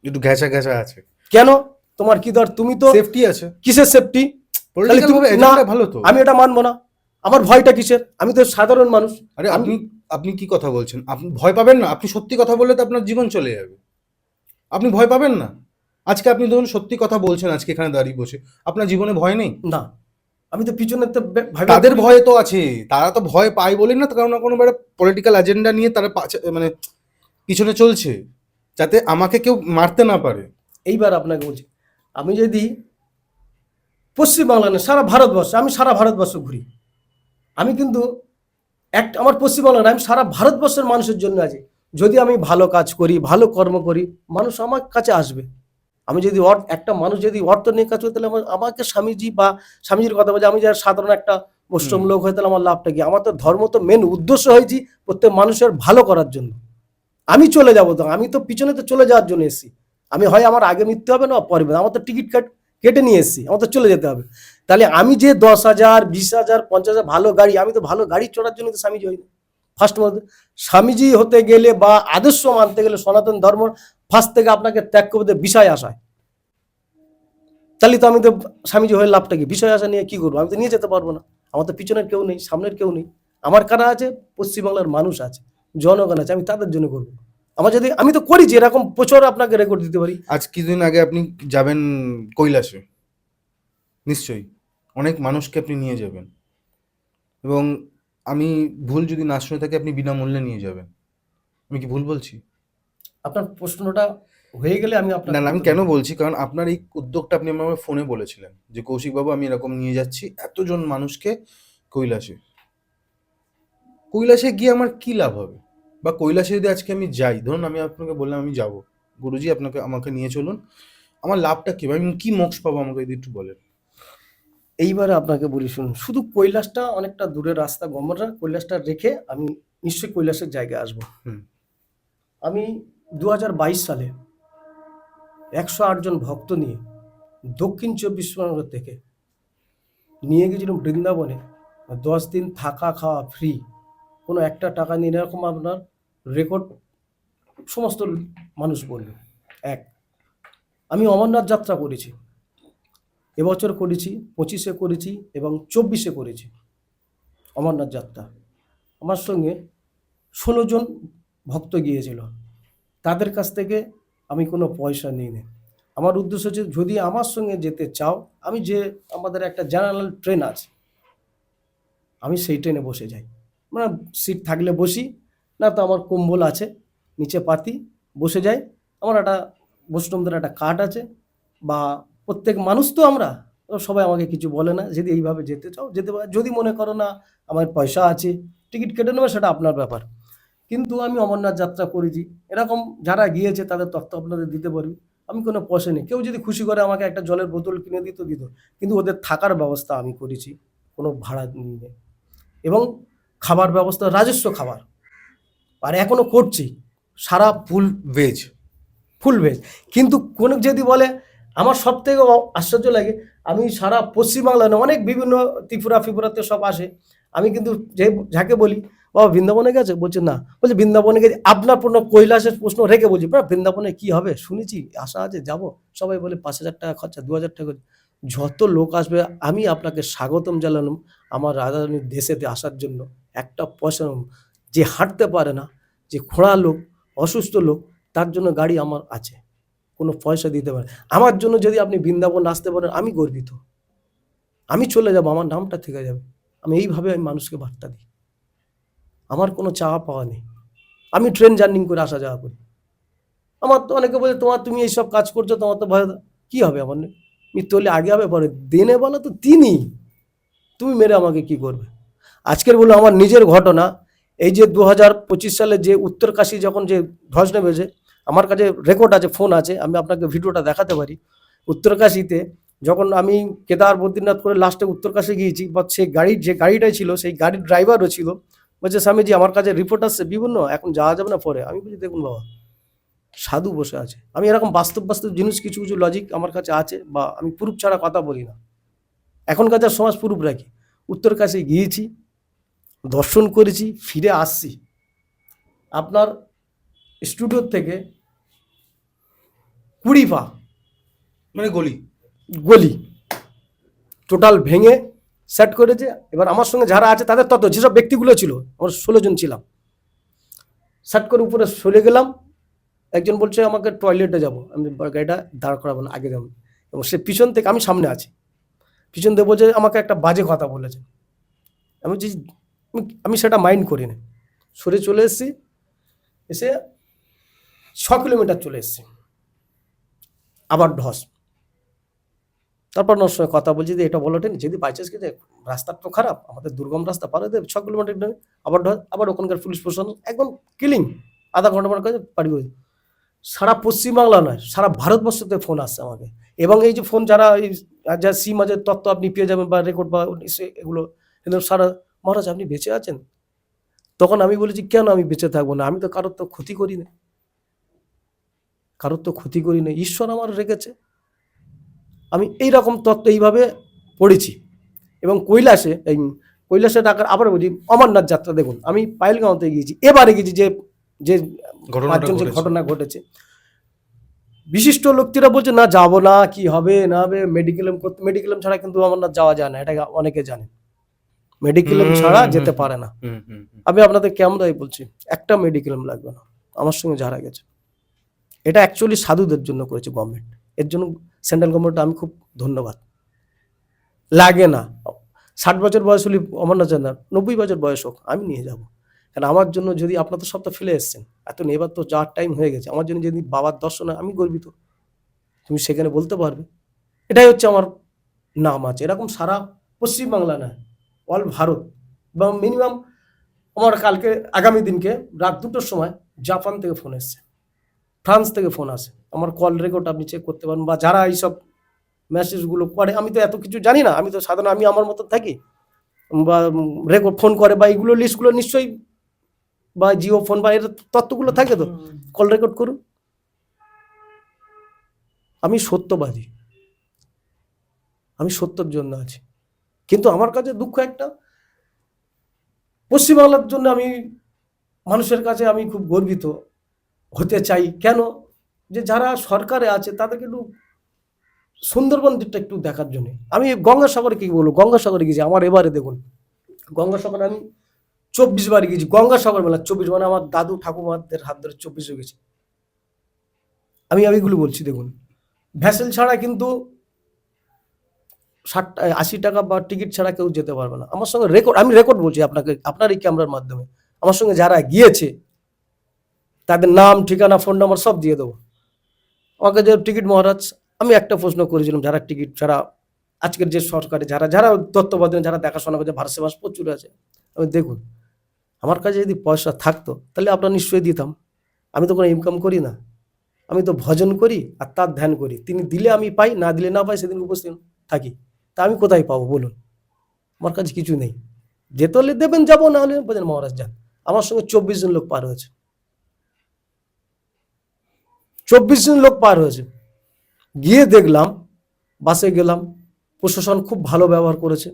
একটু ঘেঁচা ঘেঁচা আছে, কেন? তোমার কি ধর তুমি তো সেফটি আছে, কিসের সেফটি? পলিটিক্যাল ভাবে না, এজেন্ডা ভালো তো। আমি এটা মানবো না। আমার ভয়টা কিসের? আমি তো সাধারণ মানুষ। আরে আমি আপনি কি কথা বলছেন? আপনি ভয় পাবেন না? আপনি সত্যি কথা বললে তো আপনার জীবন চলে যাবে। আপনি ভয় পাবেন না? আজকে আপনি ধরুন সত্যি কথা বলছেন আজকে এখানে দাঁড়িয়ে বসে, আপনার জীবনে ভয় নেই? না, আমি তো পিছনে তো ভাবে তাদের ভয় তো আছে, তারা তো ভয় পায় বলেন না, কারণ না কোনো পলিটিক্যাল এজেন্ডা নিয়ে তারা মানে পিছনে চলছে, যাতে আমাকে কেউ মারতে না পারে। এইবার আপনাকে বলছি, আমি যদি পশ্চিমবাংলা না সারা ভারতবর্ষ, আমি সারা ভারতবর্ষ ঘুরি। আমি কিন্তু আমার পশ্চিমবাংলা না, আমি সারা ভারতবর্ষের মানুষের জন্য আছি। যদি আমি ভালো কাজ করি, ভালো কর্ম করি, মানুষ আমার কাছে আসবে। আমি যদি একটা মানুষ যদি অর্থ নিয়ে কাজ করি, তাহলে আমাকে স্বামীজি বা স্বামীজির কথা বলছে, আমি যারা সাধারণ একটা মুসলিম লোক হয়ে, তাহলে আমার লাভটা কি? আমার তো ধর্ম তো মেন উদ্দেশ্য হয়েছি প্রত্যেক মানুষের ভালো করার জন্য। আমি চলে যাবো তো, আমি তো পিছনে তো চলে যাওয়ার জন্য এসেছি। আমি হয় আমার আগে মৃত্যু হবে না পরে, আমার তো টিকিট কেটে নিয়ে এসেছি, আমার তো চলে যেতে হবে। তাহলে আমি যে 10,000 20,000 50,000 ভালো গাড়ি, আমি তো ভালো গাড়ি চড়ার জন্য তো স্বামীজি হই না। ফার্স্ট মধ্যে স্বামীজি হতে গেলে বা আদর্শ মানতে গেলে সনাতন ধর্ম ফার্স্ট থেকে আপনাকে ত্যাগ করতে বিষয় আসায়। তাহলে তো আমি তো স্বামীজি হয়ে লাভটা কি? বিষয় আসা নিয়ে কি করবো? আমি তো নিয়ে যেতে পারবো না। আমার তো পিছনের কেউ নেই, সামনের কেউ নেই। আমার কারা আছে? পশ্চিমবাংলার মানুষ আছে, জনগণ আছে, আমি তাদের জন্য করবো। আমার যদি আমি তো করেছি এরকম প্রচুর, আপনাকে রেকর্ড দিতে পারি। আজ কিছুদিন আগে আপনি যাবেন কৈলাসে, নিশ্চয়ই অনেক মানুষকে আপনি নিয়ে যাবেন, এবং আমি ভুল যদি না শুনে থাকি আপনি বিনামূল্যে নিয়ে যাবেন। আমি কি ভুল বলছি? আপনার প্রশ্নটা হয়ে গেলে আমি না আপনাকে না, আমি কেন বলছি, কারণ আপনার এই উদ্যোগটা আপনি আমার ফোনে বলেছিলেন যে কৌশিকবাবু আমি এরকম নিয়ে যাচ্ছি এতজন মানুষকে কৈলাসে। কৈলাসে গিয়ে আমার কি লাভ হবে? বা কৈলাসে যদি আজকে আমি যাই, ধরুন আমি আপনাকে বললাম আমি যাব, গুরুজি আমাকে নিয়ে চলুন, আমার লাভটা কি? আমি কি মোক্ষ পাবো আমাকে যদি একটু বলেন। এইবারে আপনাকে বলি শুনুন, শুধু কৈলাসটা অনেকটা দূরের রাস্তা, গমরা কৈলাসটা রেখে আমি নিশ্চয়ই কৈলাসের জায়গায় আসবো। হুম। আমি 2022 সালে 108 জন ভক্ত নিয়ে দক্ষিণ 24 পরগনা থেকে নিয়ে গেছিলাম বৃন্দাবনে। 10 দিন থাকা খাওয়া ফ্রি, কোনো একটা টাকা নিয়ে, এরকম আপনার রেকর্ড সমস্ত মানুষ বলবে। এক, আমি অমরনাথ যাত্রা করেছি, এবছর করেছি, 25-এ করেছি এবং 24-এ করেছি অমরনাথ যাত্রা। আমার সঙ্গে 16 জন ভক্ত গিয়েছিল, তাদের কাছ থেকে আমি কোনো পয়সা নিইনি। আমার উদ্দেশ্য হচ্ছে যদি আমার সঙ্গে যেতে চাও, আমি যে আমাদের একটা জেনারেল ট্রেন আছে, আমি সেই ট্রেনে বসে যাই। মানে সিট থাকলে বসি, না তো আমার কম্বল আছে নিচে পাতি, বসে যাই। আমার একটা বৈষ্ণবদের একটা কার্ড আছে, বা প্রত্যেক মানুষ তো আমরা, সবাই আমাকে কিছু বলে না। যদি এইভাবে যেতে চাও যেতে পারো, যদি মনে করো না আমার পয়সা আছে টিকিট কেটে নেবে, সেটা আপনার ব্যাপার। কিন্তু আমি অমরনাথ যাত্রা করেছি, এরকম যারা গিয়েছে তাদের তথ্য আপনাদের দিতে পারি। আমি কোনো পয়সা নেই, কেউ যদি খুশি করে আমাকে একটা জলের বোতল কিনে দিত, কিন্তু ওদের থাকার ব্যবস্থা আমি করেছি, কোনো ভাড়া নিয়ে, এবং খাবার ব্যবস্থা রাজস্ব খাবার, আর এখনো করছি সারা ফুল ভেজ। ফুল ভেজ। কিন্তু কোনো যদি বলে, আমার সব থেকে আশ্চর্য লাগে, আমি সারা পশ্চিমবাংলা না, অনেক বিভিন্ন ত্রিপুরাতে সব আসে, আমি কিন্তু যাকে বলি বাবা বৃন্দাবনে গেছে, বলছে না, বলছে বৃন্দাবনে গেছে। আপনার কোনো কৈলাসের প্রশ্ন রেখে বলছি, বৃন্দাবনে কি হবে শুনেছি, আশা আছে যাব। সবাই বলে 5,000 টাকা খরচা, 2,000 টাকা। যত লোক আসবে আমি আপনাকে স্বাগতম জানালাম আমার রাজধানীর দেশেতে আসার জন্য। একটা পয়সা, যে হাঁটতে পারে না, যে খোঁড়া লোক, অসুস্থ লোক, তার জন্য গাড়ি আমার আছে, কোনো পয়সা দিতে পারে। আমার জন্য যদি আপনি বৃন্দাবন আসতে পারেন, আমি গর্বিত, আমি চলে যাব, আমার নামটা থেকে যাবে। আমি এইভাবে আমি মানুষকে বার্তা দিই, আমার কোনো চাওয়া পাওয়া নেই। আমি ট্রেন জার্নি করে আসা যাওয়া করি। আমার তো অনেকে বলে তুমি এইসব কাজ করছো, তোমার তো ভয়, কি হবে আমার মৃত্যু হলে আগে হবে পরে, দিনে বলো তো তিনি, তুমি মেরে আমাকে কি করবে? আজকের বলো আমার নিজের ঘটনা, এই যে 2025 সালে যে উত্তরকাশী যখন যে ধস নেমেছে, আমার কাছে রেকর্ড আছে, ফোন আছে, আমি আপনাকে ভিডিওটা দেখাতে পারি। উত্তরকাশীতে যখন আমি কেদার বদ্রীনাথ করে লাস্টে উত্তরকাশী গিয়েছি, বা সেই গাড়ির যে গাড়িটাই ছিল সেই গাড়ির ড্রাইভারও ছিল, বলছে স্বামীজি আমার কাছে রিপোর্ট আসছে বিভিন্ন, এখন যাওয়া যাবে না পরে। আমি বলছি দেখুন বাবা, সাধু বসে আছে, আমি এরকম বাস্তব বাস্তব জিনিস কিছু কিছু লজিক আমার কাছে আছে, বা আমি প্রুফ ছাড়া কথা বলি না। এখনকার যা সমাজ প্রুফ রাখি। উত্তরকাশী গিয়েছি, দর্শন করেছি, ফিরে আসছি, আপনার স্টুডিওর থেকে 20 পা মানে গলি গলি টোটাল ভেঙে সেট করেছে। এবার আমার সঙ্গে যারা আছে তাদের তত যেসব ব্যক্তিগুলো ছিল, আমরা 16 জন ছিলাম, সেট করে উপরে চলে গেলাম। একজন বলছে আমাকে টয়লেটে যাব, আমি গাড়িটা দাঁড় করাবো না, আগে যাবো। এবং সে পিছন থেকে, আমি সামনে আছি, পিছন থেকে বলছে আমাকে একটা বাজে কথা বলেছে। আমি বলছি আমি সেটা মাইন্ড করি না, সরে চলে এসেছি, এসে 6 কিলোমিটার চলে এসেছি, আবার ধস। তারপর ওর সঙ্গে কথা বলছি যে এটা বলো যদি বাই চান্স কিছু, রাস্তা তো খারাপ, আমাদের দুর্গম রাস্তা পার হতে 6 কিলোমিটার নেবে, আবার ধর, আবার ওখানকার পুলিশ প্রশাসন একদম কিলিং, আধা ঘন্টা পর কাছে পারি করে। সারা পশ্চিমবাংলা নয়, সারা ভারতবর্ষ থেকে ফোন আসছে আমাকে। এবং এই যে ফোন যারা এই যা সিম আছে তথ্য আপনি পেয়ে যাবেন, বা রেকর্ড বা এগুলো, কিন্তু সারা মহারাজ আপনি বেঁচে আছেন। তখন আমি বলেছি কেন আমি বেঁচে থাকবো না, আমি তো কারোর তো ক্ষতি করি না, কারোর তো ক্ষতি করি না, ঈশ্বর আমার রেখেছে। আমি এইরকম তত্ত্ব এইভাবে পড়েছি। এবং কৈলাসে টাকার, আবার বলছি অমরনাথ যাত্রা দেখুন, আমি পাইলগাঁওতে গিয়েছি, এবারে গেছি যে যে ঘটনাটা 5 জন যে ঘটেছে। ঘটনা ঘটেছে, বিশিষ্ট লোকটিরা বলছে না যাবো না, কি হবে না হবে, মেডিক্লেম ছাড়া কিন্তু অমরনাথ যাওয়া যায় না, এটা অনেকে জানে, মেডিক্লেম ছাড়া যেতে পারে না। আমি আপনাদের ক্যামেরায় বলছি, একটা মেডিক্লেম লাগবে না। আমার সঙ্গে যারা গেছে, এটা অ্যাকচুয়ালি সাধুদের জন্য করেছে গভর্নমেন্ট, এর জন্য সেন্ট্রাল গভর্নমেন্ট আমি খুব ধন্যবাদ। লাগে না, 60 বছর বয়স হলে অমরনাথ যান না, 90 বছর বয়স হোক আমি নিয়ে যাব। কারণ আমার জন্য, যদি আপনার তো সব তো ফেলে এসছেন, এত এবার তো যাওয়ার টাইম হয়ে গেছে, আমার জন্য যদি বাবার দর্শন হয়, আমি গর্বিত, তুমি সেখানে বলতে পারবে। এটাই হচ্ছে আমার নাম আছে, এরকম সারা পশ্চিমবাংলা না, অল ভারত। এবং মিনিমাম আমার কালকে আগামী দিনকে রাত 2টোর সময় জাপান থেকে ফোন এসছে, ফ্রান্স থেকে ফোন আসে, আমার কল রেকর্ড আপনি চেক করতে পারেন, বা যারা এইসব মেসেজগুলো করে, আমি তো এত কিছু জানি না, আমি তো সাধারণ, আমি আমার মতো থাকি, বা রেকর্ড ফোন করে, বা এইগুলো লিস্টগুলো নিশ্চয়ই, বা জিও ফোন বা এর তত্ত্বগুলো থাকে, তো কল রেকর্ড করুন। আমি সত্যবাদী, আমি সত্যর জন্য আছি। কিন্তু আমার কাছে দুঃখ একটা, পশ্চিমবাংলার জন্য আমি মানুষের কাছে আমি খুব গর্বিত হতে চাই। কেন? যে যারা সরকারে আছে তাদেরকে একটু সুন্দরবন দিকটা একটু দেখার জন্য। আমি গঙ্গাসাগরে কি বলবো, গঙ্গাসাগরে গেছি আমার, এবারে দেখুন গঙ্গাসাগরে আমি 24 বার গেছি, গঙ্গাসাগর মেলা 24, মানে আমার দাদু ঠাকুমাদের হাত ধরে 24 গেছি। আমি এইগুলো বলছি, দেখুন ভ্যাসেল ছাড়া কিন্তু 80 টাকা বা টিকিট ছাড়া কেউ যেতে পারবে না। আমার সঙ্গে রেকর্ড, আমি রেকর্ড বলছি আপনাকে, আপনার এই ক্যামেরার মাধ্যমে, আমার সঙ্গে যারা গিয়েছে তাদের নাম, ঠিকানা, ফোন নাম্বার সব দিয়ে দেবো। আমাকে যে টিকিট মহারাজ, আমি একটা প্রশ্ন করেছিলাম, যারা টিকিট, যারা আজকের যে সরকারে যারা যারা তত্ত্বাবধানে যারা দেখাশোনা করছে, ভারত সেবাস প্রচুর আছে, আমি দেখুন আমার কাছে যদি পয়সা থাকতো তাহলে আপনার নিশ্চয়ই দিতাম। আমি তো কোনো ইনকাম করি না, আমি তো ভজন করি আর তার ধ্যান করি, তিনি দিলে আমি পাই, না দিলে না পাই, সেদিন উপস্থিত থাকি। তা আমি কোথায় পাবো বলুন? আমার কাছে কিছু নেই, যেতে হলে দেবেন, যাবো, না হলে বলছেন মহারাজ যান। আমার সঙ্গে 24 জন লোক পার হয়েছে, 24 জন লোক পার হয়েছে। গিয়ে দেখলাম, বাসে গেলাম, প্রশাসন খুব ভালো ব্যবহার করেছে,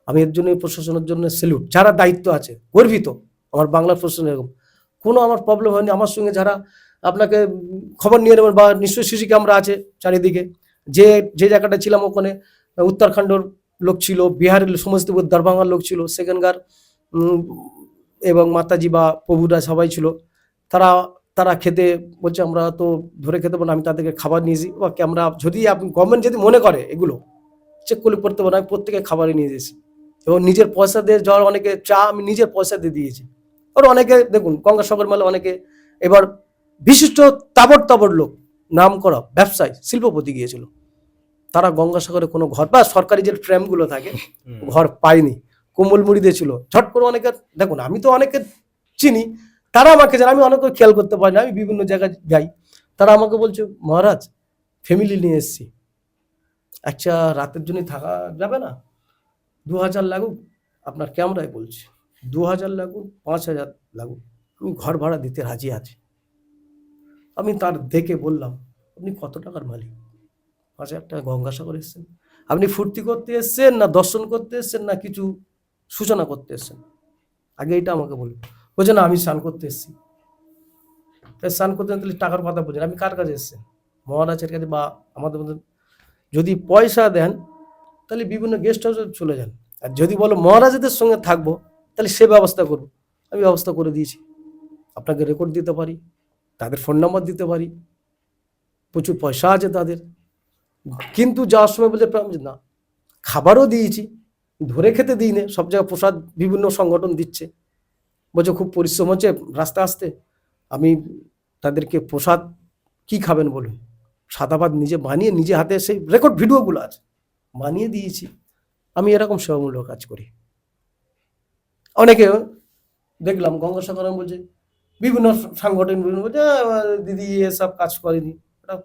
আমি এর জন্য প্রশাসনের জন্য স্যালুট। যারা দায়িত্ব আছে গর্বিত, আমার বাংলার প্রশাসন এরকম কোনো আমার প্রবলেম হয়নি। আমার সঙ্গে যারা আপনাকে খবর নিয়ে নেবেন, বা নিশ্চয়ই সিসি ক্যামেরা আছে চারিদিকে, যে যে জায়গাটা ছিলাম ওখানে উত্তরাখণ্ডের লোক ছিল, বিহারের সমস্তিপুর দরভাঙ্গার লোক ছিল, সেখানকার এবং মাতাজি বা প্রভুরা সবাই ছিল। তারা তারা খেতে বলছে, আমরা তো ধরে খেতে পারবো না, আমি তাদেরকে খাবার নিয়েছি, বা ক্যামেরা যদি আপনি গভর্নমেন্ট যদি মনে করে এগুলো চেক করলে করতে পারবো না, আমি প্রত্যেকে খাবারই নিয়ে দিয়েছি। এবং নিজের পয়সা দিয়ে যাওয়ার, অনেকে চা আমি নিজের পয়সা দিয়ে দিয়েছি। আর অনেকে দেখুন গঙ্গাসাগর মেলা, অনেকে এবার বিশিষ্ট তাবড় তাবড় লোক, নাম করা ব্যবসায়ী, শিল্পপতি গিয়েছিল, তারা গঙ্গাসাগরে কোনো ঘর বা সরকারি যে ট্র্যামগুলো থাকে ঘর পায়নি, কম্বল মুড়ি দিয়েছিল। ঝট করে অনেকের, দেখুন আমি তো অনেকে চিনি, তারা আমাকে জানে, আমি অনেকে খেয়াল করতে পারি না, আমি বিভিন্ন জায়গায় যাই, তারা আমাকে বলছে মহারাজ ফ্যামিলি নিয়ে এসছি, একটা রাতের জন্য থাকা যাবে না, 2000 লাগুক, আপনার ক্যামেরায় বলছি 2000 লাগুক, 5000 লাগুক, আমি ঘর ভাড়া দিতে রাজি আছি। আমি তার দেখে বললাম আপনি কত টাকার মালিক? 5000 টাকা। গঙ্গাসাগর এসছেন, আপনি ফুর্তি করতে এসছেন না দর্শন করতে এসছেন না কিছু সূচনা করতে এসছেন? আগে এটা আমাকে বলুন। বলছে না আমি স্নান করতে এসেছি। তাই স্নান করতে তাহলে টাকার কথা বলছেন, আমি কার কাছে এসছেন? মহারাজের কাছে বা আমাদের মধ্যে। যদি পয়সা দেন তাহলে বিভিন্ন গেস্ট হাউসে চলে যান, আর যদি বলো মহারাজাদের সঙ্গে থাকবো তাহলে সে ব্যবস্থা করবো। আমি ব্যবস্থা করে দিয়েছি, আপনাকে রেকর্ড দিতে পারি, তাদের ফোন নাম্বার দিতে পারি, প্রচুর পয়সা আছে তাদের। কিন্তু যাওয়ার সময় বলতে না, খাবারও দিয়েছি, ধরে খেতে দিই না, সব জায়গায় প্রসাদ বিভিন্ন সংগঠন দিচ্ছে। বলছে খুব পরিশ্রম হচ্ছে রাস্তা আসতে, আমি তাদেরকে প্রসাদ কি খাবেন বলুন, সাদা ভাত নিজে বানিয়ে নিজে হাতে, সেই রেকর্ড ভিডিওগুলো আছে, বানিয়ে দিয়েছি। আমি এরকম সেবামূলক কাজ করি। অনেকে দেখলাম গঙ্গাসাগর বলছে, বিভিন্ন সংগঠন বিভিন্ন বলছে দিদি এসব কাজ করেনি, এটা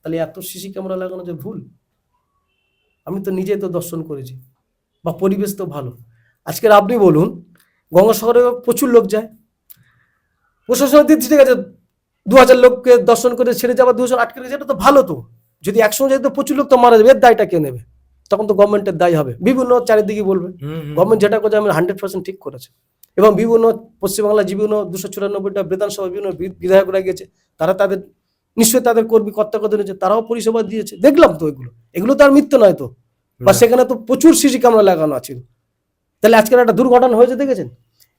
তাহলে এত সিসি ক্যামেরা লাগানো যে ভুল? আমি তো নিজে তো দর্শন করেছি, বা পরিবেশ তো ভালো। আজকের আপনি বলুন গঙ্গাসাগরে প্রচুর লোক যায়, প্রশাসনের দিক ঠিক আছে, 2000 লোককে দর্শন করে ছেড়ে যাওয়া, 2000 আটকে রেখেছে, এটা তো ভালো। তো যদি একসঙ্গে যেতে প্রচুর লোক তো মারা যাবে, এর দায়টা কে নেবে? তখন তো গভর্নমেন্টের দায় হবে, বিভিন্ন চারিদিকে বলবে গভর্নমেন্ট যেটা করছে আমি 100% ঠিক করেছে। এবং বিভিন্ন পশ্চিমবাংলার বিভিন্ন 294টা বিধানসভা বিভিন্ন বিধায়করা গেছে, তারা তাদের নিশ্চয়ই তাদের কর্মী কর্তা কর্মী রয়েছে, তারাও পরিষেবা দিয়েছে, দেখলাম তো। এগুলো তো আর মিথ্যে নয় তো, বা সেখানে তো প্রচুর সিসি ক্যামেরা লাগানো আছে। তাহলে আজকের একটা দুর্ঘটনা হয়েছে দেখেছেন।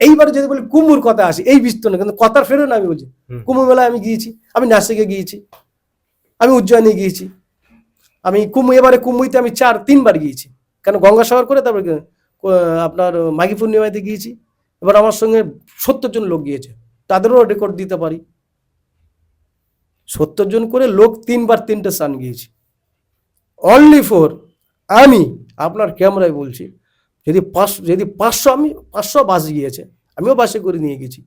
এইবারে যদি বলি কুম্ভুর কথা আসি, এই বিস্তরণে কিন্তু কথার ফেরে না, আমি বলছি কুম্ভ মেলায় আমি গিয়েছি, আমি নাসিকে গিয়েছি, আমি উজ্জয়িনী গিয়েছি, আমি এবারে কুম্ভইতে আমি 3বার গিয়েছি। কেন? গঙ্গাসাগর করে তারপরে আপনার মাঘী পূর্ণিমাতে গিয়েছি। এবার আমার সঙ্গে 70 জন লোক গিয়েছে, তাদেরও রেকর্ড দিতে পারি। 70 জন করে লোক 3বার 3টে স্থান গিয়েছি, অনলি ফর আমি আপনার ক্যামেরায় বলছি, যদি 500 আমি 500 বাস গিয়েছে, আমিও বাসে করে নিয়ে গেছি,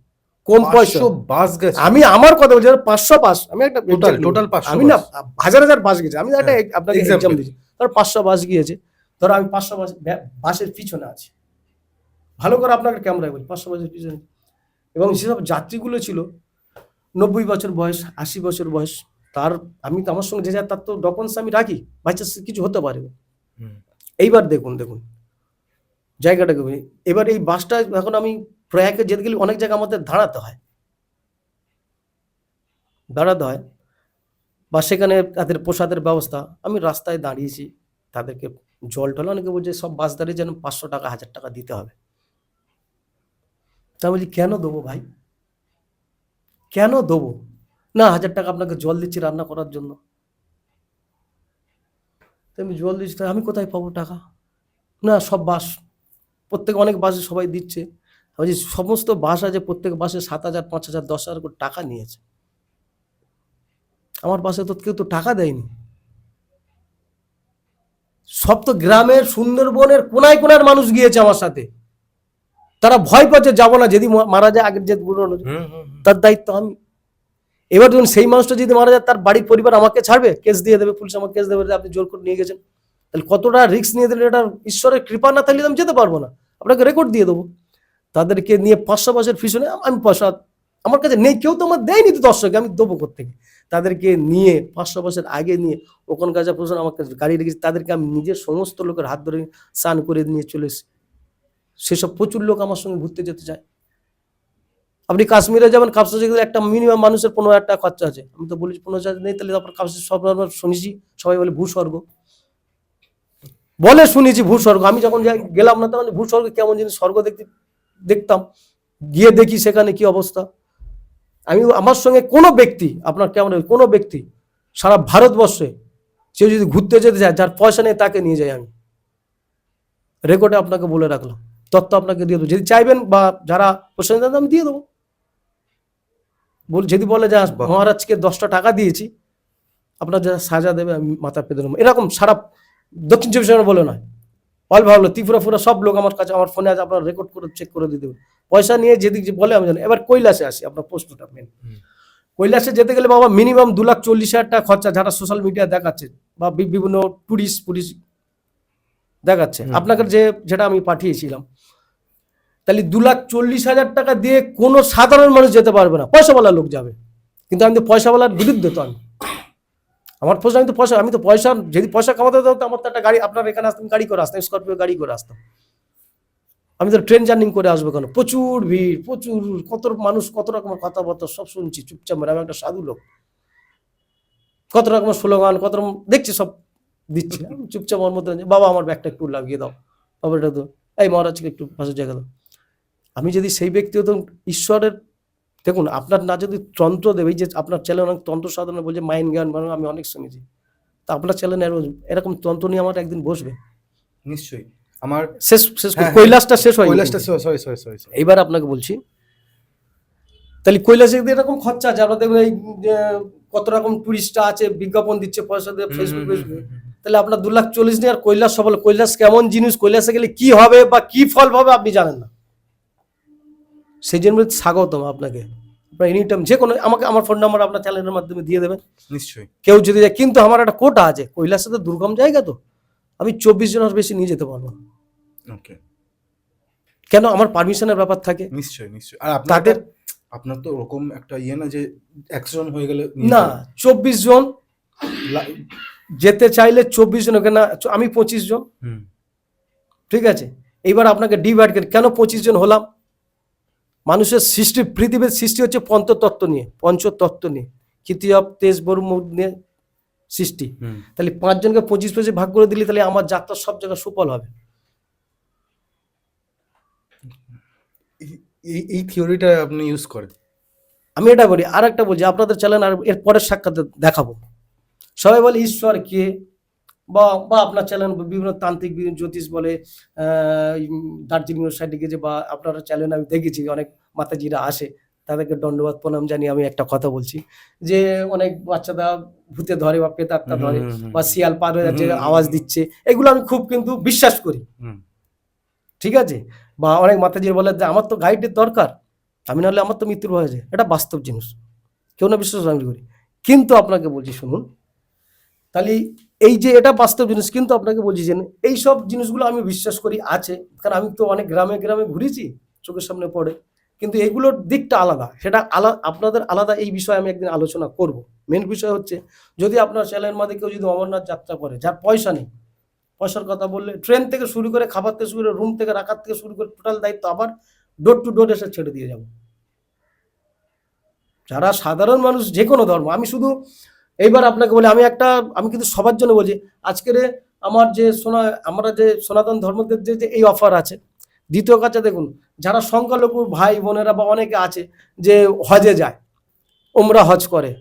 কম পয়সা বাস গেছে। আমি আমার কথা বলছি 500 বাস, আমি একটা টোটাল 500, আমি না হাজার বাস গেছে, আমি একটা আপনাকে এক্সাম দিয়েছি, ধর 500 বাস গিয়েছে, ধর আমি 500 বাসের পিছনে আছি, ভালো করে আপনাকে ক্যামেরায় বলি 500 বাসের পিছনে। এবং যেসব যাত্রীগুলো ছিল 90 বছর বয়স, 80 বছর বয়স, তার আমি তো আমার সঙ্গে যে যায় তার তো ডকুমেন্টস আমি রাখি, বাই চান্স কিছু হতে পারে। এইবার দেখুন জায়গাটাকে, এবার এই বাসটা এখন আমি প্রয়াগে যেতে গেলে অনেক জায়গায় আমাদের দাঁড়াতে হয়, বা সেখানে তাদের প্রসাদের ব্যবস্থা, আমি রাস্তায় দাঁড়িয়েছি, তাদেরকে জল টল, অনেকে বলছে সব বাস দাঁড়িয়ে যেন 500 টাকা 1000 টাকা দিতে হবে। তা বলছি কেন দেবো ভাই, কেন দেবো? না 1000 টাকা আপনাকে জল দিচ্ছি রান্না করার জন্য, আমি জল দিচ্ছি, আমি কোথায় পাবো টাকা? না সব বাস, অনেক বাসে সবাই দিচ্ছে। বলছি সমস্ত বাস আছে, প্রত্যেক বাসে 7000 5000 10,000 করে টাকা নিয়েছে, আমার বাসে তো কেউ তো টাকা দেয়নি। সব তো গ্রামের সুন্দরবনের কোনায় কোনার মানুষ গিয়েছে আমার সাথে, তারা ভয় পাচ্ছে যাবো না, যদি মারা যায় আগের যে তার দায়িত্ব আমি। এবার যখন সেই মানুষটা যদি মারা যায়, তার বাড়ির পরিবার আমাকে ছাড়বে? কেস দিয়ে দেবে, পুলিশ আমাকে কেস দেবে, আপনি জোর করে নিয়ে গেছেন। তাহলে কতটা রিস্ক নিয়ে দিলে, এটা ঈশ্বরের কৃপা না থাকলে আমি যেতে পারবো না, আপনাকে রেকর্ড দিয়ে দেবো। তাদেরকে নিয়ে 500 বছর পিছনে আমি পয়সা আমার কাছে নেই, কেউ তো আমার দেয়নি, তো দর্শক আমি দেবো কোত্থেকে? তাদেরকে নিয়ে 500 বছর আগে নিয়ে ওখানকার যা প্রশাসন আমার কাছে গাড়ি রেখেছে, তাদেরকে আমি নিজের সমস্ত লোকের হাত ধরে স্নান করে নিয়ে চলে এসেছি। সেসব প্রচুর লোক আমার সঙ্গে ঘুরতে যেতে চায়। আপনি কাশ্মীরে যাবেন, কাপসে গেলে একটা মিনিমাম মানুষের 15,000 টাকা খরচা আছে, আমি তো বলি 15,000 নেই, তাহলে আপনার কাপসে সব শুনেছি সবাই বলে ভূস্বর্গ বলে, শুনেছি ভূস্বর্গ। আমি যখন গেলাম না, তখন ভূস্বর্গ কেমন জিনিস, স্বর্গ দেখতাম, গিয়ে দেখি সেখানে কি অবস্থা। আমি আমার সঙ্গে কোনো ব্যক্তি, আপনার কেমন কোনো ব্যক্তি সারা ভারতবর্ষে সে যদি ঘুরতে যেতে চায়, যার পয়সা নেই তাকে নিয়ে যাই আমি, রেকর্ডে আপনাকে বলে রাখলাম, তথ্য আপনাকে দিয়ে দেবো, যদি চাইবেন বা যারা পয়সা আমি দিয়ে দেবো। যদি বলে যে মহারাজকে 10টা টাকা দিয়েছি, আপনার যা সাজা দেবে আমি মাথা পেতে নেবো। এরকম সারা দক্ষিণ চব্বিশ পরগনা বলে নয়, অল ভালো ত্রিপুরা ফুরা সব লোক আমার কাছে, আমার ফোনে আছে, আপনার রেকর্ড করে চেক করে দিয়ে দেবেন। পয়সা নিয়ে যেদিক যে বলে আমি জানি। এবার কৈলাসে আসি, আপনার প্রশ্নটা মেন। কৈলাসে যেতে গেলে বাবা মিনিমাম 2,40,000 টাকা খরচা, যারা সোশ্যাল মিডিয়া দেখাচ্ছে বা বিভিন্ন টুরিস্ট দেখাচ্ছে। আপনাকে যেটা আমি পাঠিয়েছিলাম, তাহলে 2,40,000 টাকা দিয়ে কোনো সাধারণ মানুষ যেতে পারবে না, পয়সাওয়ালা লোক যাবে। কিন্তু আমি তো পয়সাওয়ালার বিরুদ্ধে, তো আমার প্রশ্ন, আমি তো পয়সা যদি পয়সা কামাতে হতো তো আমার তো একটা গাড়ি, আপনার এখানে আসতাম গাড়ি করে আসতাম, স্করপিও গাড়ি করে আসতাম। আমি তো ট্রেন জার্নি করে আসবো কেন? প্রচুর ভিড়, প্রচুর, কত মানুষ, কত রকমের কথাবার্তা সব শুনছি চুপচাপ মেরে। আমি একটা সাধু লোক, কত রকমের স্লোগান, কত রকম দেখছি, সব দিচ্ছি। আমি চুপচাপ আমার মধ্যে, বাবা আমার ব্যাগটা একটু লাগিয়ে দাও, বাবা এটা তো, এই মহারাজকে একটু পাশে জায়গা দাও। আমি যদি সেই ব্যক্তি হতাম, ঈশ্বরের, দেখুন আপনার না যদি তন্ত্র দেবে, এই যে আপনার চ্যানেল অনেক তন্ত্র সাধনা বলছে, মাইন্ড জ্ঞান, আমি অনেক শুনেছি, তা আপনার চ্যানেল এরকম তন্ত্র নিয়ে আমার একদিন বসবে নিশ্চয়ই। আমার শেষ কৈলাসটা শেষ হয়, কৈলাসটা সরি। এইবার আপনাকে বলছি, তাহলে কৈলাসে এরকম খরচা আছে, আপনার দেখবেন এই কত রকম টুরিস্টরা আছে, বিজ্ঞাপন দিচ্ছে পয়সা দিয়ে ফেসবুকে। তাহলে আপনার 2,40,000 নিয়ে আর কৈলাস সফল? কৈলাস কেমন জিনিস, কৈলাসে গেলে কি হবে বা কি ফল পাবে আপনি জানেন না। সেই জন্য স্বাগতম আপনাকে। আপনার এনি টাইম যে কোনো, আমাকে আমার ফোন নাম্বার আপনার চ্যানেলের মাধ্যমে দিয়ে দেবেন, নিশ্চয়ই। কেউ যদি যায়। কিন্তু আমার একটা কোটা আছে, কৈলাসে তো দুর্গম জায়গা, তো আমি 24 জনের বেশি নিয়ে যেতে পারবো না। ওকে। কেন? আমার পারমিশনের ব্যাপার থাকে। নিশ্চয়ই। আর আপনার তো ওরকম একটা না যে 100 জন হয়ে গেলে না, 24 জন যেতে চাইলে 24 জন, ওকে না আমি 25 জন, ঠিক আছে। এইবার আপনাকে ডিভাইড করে, কেন 25 জন হলাম? মানুষের সৃষ্টি, পৃথিবীর সৃষ্টি হচ্ছে পঞ্চতত্ত্ব নিয়ে, কিতিয়াব তেজ বর্ম নিয়ে সৃষ্টি। তাহলে 5 জনকে 25 ভাগ করে দিলে তাহলে আমার যাত্রা সব জায়গায় সুফল হবে। এই থিওরিটা আপনি ইউজ করেন? আমি এটা বলি। আর একটা বলছি, আপনাদের চ্যানেল আর এর পরের সাক্ষাতে দেখাবো। সবাই বলে ঈশ্বর কে, বা আপনার চ্যানেল বিভিন্ন তান্ত্রিক, বিভিন্ন জ্যোতিষ বলে, দার্জিলিং সাইডে গেছে, বা আপনার চ্যানেল আমি দেখেছি অনেক মাতাজিরা আসে, তাদেরকে দণ্ডবাদ প্রণাম জানিয়ে আমি একটা কথা বলছি, যে অনেক বাচ্চারা ভূতে ধরে বা প্রেতাত্মা ধরে বা শিয়াল পার হয়ে যাচ্ছে আওয়াজ দিচ্ছে, এগুলো আমি খুব কিন্তু বিশ্বাস করি, ঠিক আছে। বা অনেক মাতাজিরা বলে যে আমার তো গাইডের দরকার, আমি নাহলে আমার তো মৃত্যুর ভয় আছে। এটা বাস্তব জিনিস, কেউ না বিশ্বাস আমি করি। কিন্তু আপনাকে বলছি শুনুন, তাহলে এই যে এটা বাস্তব জিনিস, কিন্তু আপনাকে বলছি যে এইসব জিনিসগুলো আমি বিশ্বাস করি আছে, কারণ আমি তো অনেক গ্রামে গ্রামে ঘুরেছি, চোখের সামনে পড়ে। কিন্তু এইগুলোর দিকটা আলাদা, সেটা আপনাদের আলাদা, এই বিষয়ে আমি একদিন আলোচনা করব। মেন বিষয় হচ্ছে, যদি আপনার চ্যানেলের মধ্যে কেউ যদি অমরনাথ যাত্রা করে, যার পয়সা নেই, পয়সার কথা বললে ট্রেন থেকে শুরু করে, খাবার থেকে শুরু করে, রুম থেকে রাখার থেকে শুরু করে, টোটাল দায়িত্ব আবার ডোর টু ডোর এসে ছেড়ে দিয়ে যাব। যারা সাধারণ মানুষ, যে কোনো ধর্ম, আমি শুধু এইবার আপনাকে বলি, আমি কিন্তু সবার জন্য বলছি, আজকের আমরা যে সনাতন ধর্মদের যে এই অফার আছে। দ্বিতীয় কাছে দেখুন, যারা সংখ্যালঘু ভাই বোনেরা বা অনেকে আছে যে হজে যায়, ওমরা হজ করে,